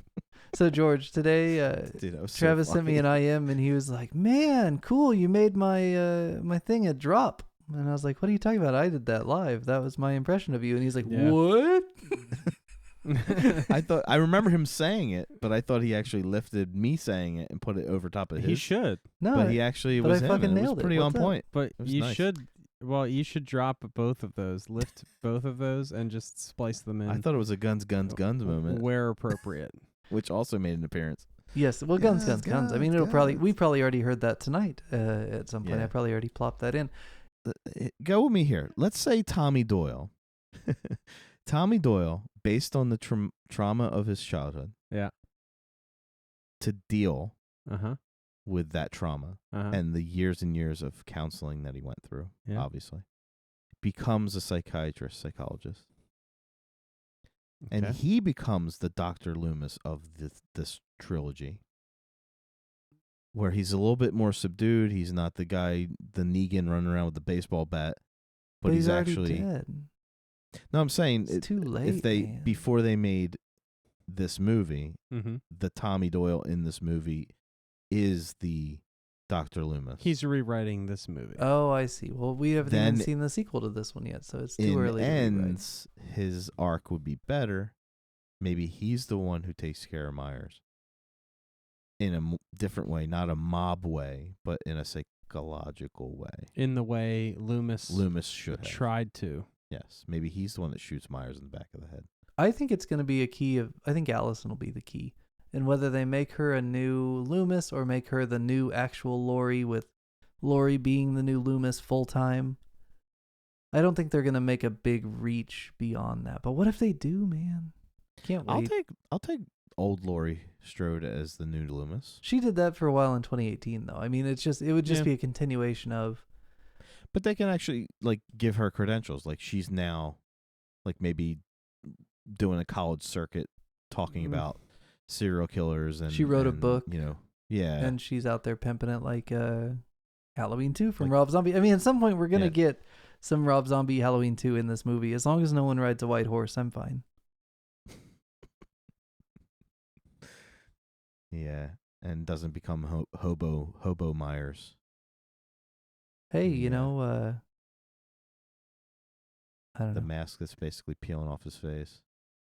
S1: So George, today
S2: Dude, that was so
S1: Travis sent me
S2: funny.
S1: an IM and he was like, "Man, cool! You made my my thing a drop." And I was like, "What are you talking about? I did that live. That was my impression of you." And he's like,
S3: Yeah.
S1: "What?"
S2: I remember him saying it, but I thought he actually lifted me saying it and put it over top of his.
S3: He should,
S1: No,
S2: But he actually
S1: but
S2: was
S1: I
S2: him.
S1: fucking
S2: And it
S1: nailed
S2: was
S1: it.
S2: pretty on
S1: What's up?
S2: point.
S3: but
S2: was
S3: you
S2: nice.
S3: should. Well, you should drop both of those. Lift both of those and just splice them in.
S2: I thought it was a guns moment,
S3: where appropriate.
S2: which also made an appearance.
S1: yes. Well, guns. I mean, we
S2: guns.
S1: probably already heard that tonight at some point.
S2: Yeah.
S1: I probably already plopped that in.
S2: Go with me here. Let's say Tommy Doyle. Tommy Doyle, based on the trauma of his childhood,
S3: Yeah.
S2: to deal
S3: Uh-huh.
S2: with that trauma
S3: Uh-huh.
S2: and the years and years of counseling that he went through,
S3: Yeah.
S2: obviously, becomes a psychologist. And
S3: Okay.
S2: he becomes the Dr. Loomis of this trilogy, where he's a little bit more subdued. He's not the guy, the Negan running around with the baseball bat, but he's
S1: already
S2: actually
S1: dead.
S2: No, I'm saying
S1: It's too late.
S2: if they
S1: man.
S2: before they made this movie,
S3: Mm-hmm.
S2: the Tommy Doyle in this movie is the Dr. Loomis.
S3: He's rewriting this movie.
S1: Oh, I see. Well, we haven't
S2: Then
S1: even seen the sequel to this one yet, so it's too
S2: in
S1: early to rewrite.
S2: ends, his arc would be better. Maybe he's the one who takes care of Myers in a different way, not a mob way, but in a psychological way.
S3: In the way Loomis
S2: should have.
S3: tried to.
S2: Yes, maybe he's the one that shoots Myers in the back of the head.
S1: I think it's going to be a key of. I think Allison will be the key, and whether they make her a new Loomis or make her the new actual Laurie, with Laurie being the new Loomis full time. I don't think they're going to make a big reach beyond that. But what if they do, man? Can't wait.
S2: I'll take old Laurie Strode as the new Loomis.
S1: She did that for a while in 2018, though. I mean, it would just
S3: Yeah.
S1: be a continuation of.
S2: But they can actually give her credentials. Like she's now, maybe doing a college circuit, talking about serial killers, and
S1: She wrote a book.
S2: Yeah,
S1: And she's out there pimping it like Halloween 2 from Rob Zombie. I mean, at some point we're gonna get some Rob Zombie Halloween 2 in this movie. As long as no one rides a white horse, I'm fine.
S2: yeah, and doesn't become hobo Myers.
S1: Hey,
S2: Yeah.
S1: I don't
S2: The
S1: know.
S2: mask that's basically peeling off his face.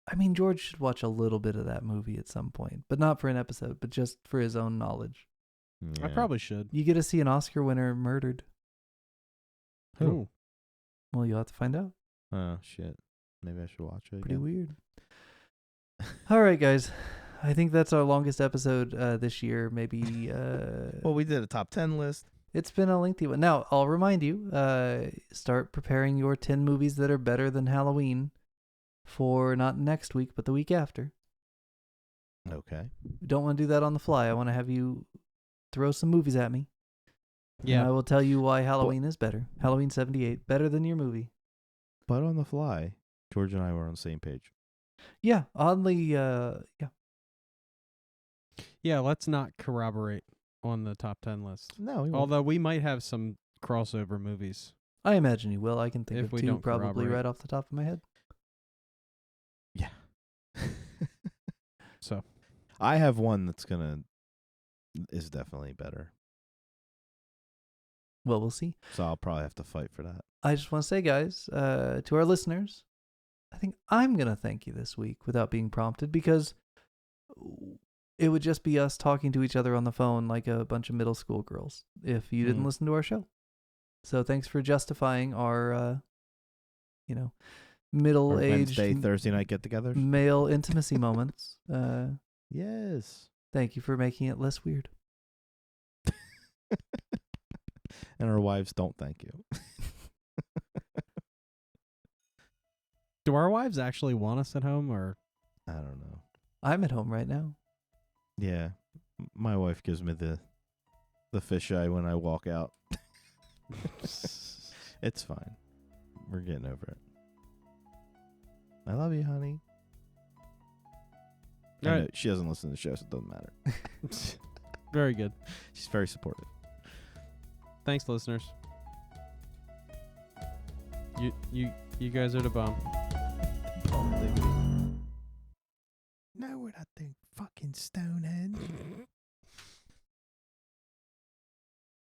S1: I mean, George should watch a little bit of that movie at some point, but not for an episode, but just for his own knowledge.
S3: I
S2: Yeah.
S3: probably should.
S1: You get to see an Oscar winner murdered.
S2: Who?
S3: Ooh.
S1: Well, you'll have to find out.
S2: Oh shit! Maybe I should watch it.
S1: Pretty
S2: again.
S1: weird. All right, guys. I think that's our longest episode this year. Maybe.
S2: Well, we did a top 10 list.
S1: It's been a lengthy one. Now, I'll remind you, start preparing your 10 movies that are better than Halloween for not next week, but the week after.
S2: Okay.
S1: We don't want to do that on the fly. I want to have you throw some movies at me.
S3: Yeah.
S1: And I will tell you why Halloween is better. Halloween 78, better than your movie.
S2: But on the fly, George and I were on the same page.
S1: Yeah, oddly, yeah.
S3: Yeah, let's not corroborate on the top 10 list.
S2: No, we won't.
S3: Although we might have some crossover movies.
S1: I imagine you will. I can think
S3: If
S1: of
S3: we
S1: 2
S3: don't
S1: probably
S3: corroborate.
S1: right off the top of my head.
S2: Yeah.
S3: So
S2: I have one that's is definitely better.
S1: Well, we'll see.
S2: So I'll probably have to fight for that.
S1: I just want to say, guys, to our listeners, I think I'm going to thank you this week without being prompted, because it would just be us talking to each other on the phone like a bunch of middle school girls if you didn't listen to our show. So thanks for justifying our, middle-aged
S2: Wednesday, Thursday night get-togethers.
S1: male intimacy moments.
S2: Yes.
S1: Thank you for making it less weird.
S2: And our wives don't thank you.
S3: do our wives actually want us at home, or
S2: I don't know.
S1: I'm at home right now.
S2: Yeah. My wife gives me the fisheye when I walk out. It's fine. We're getting over it. I love you, honey.
S3: All right.
S2: She doesn't listen to the show, so it doesn't matter.
S3: Very good.
S2: She's very supportive.
S3: Thanks, listeners. You guys are the bomb.
S2: Know what I think? Fucking Stonehenge.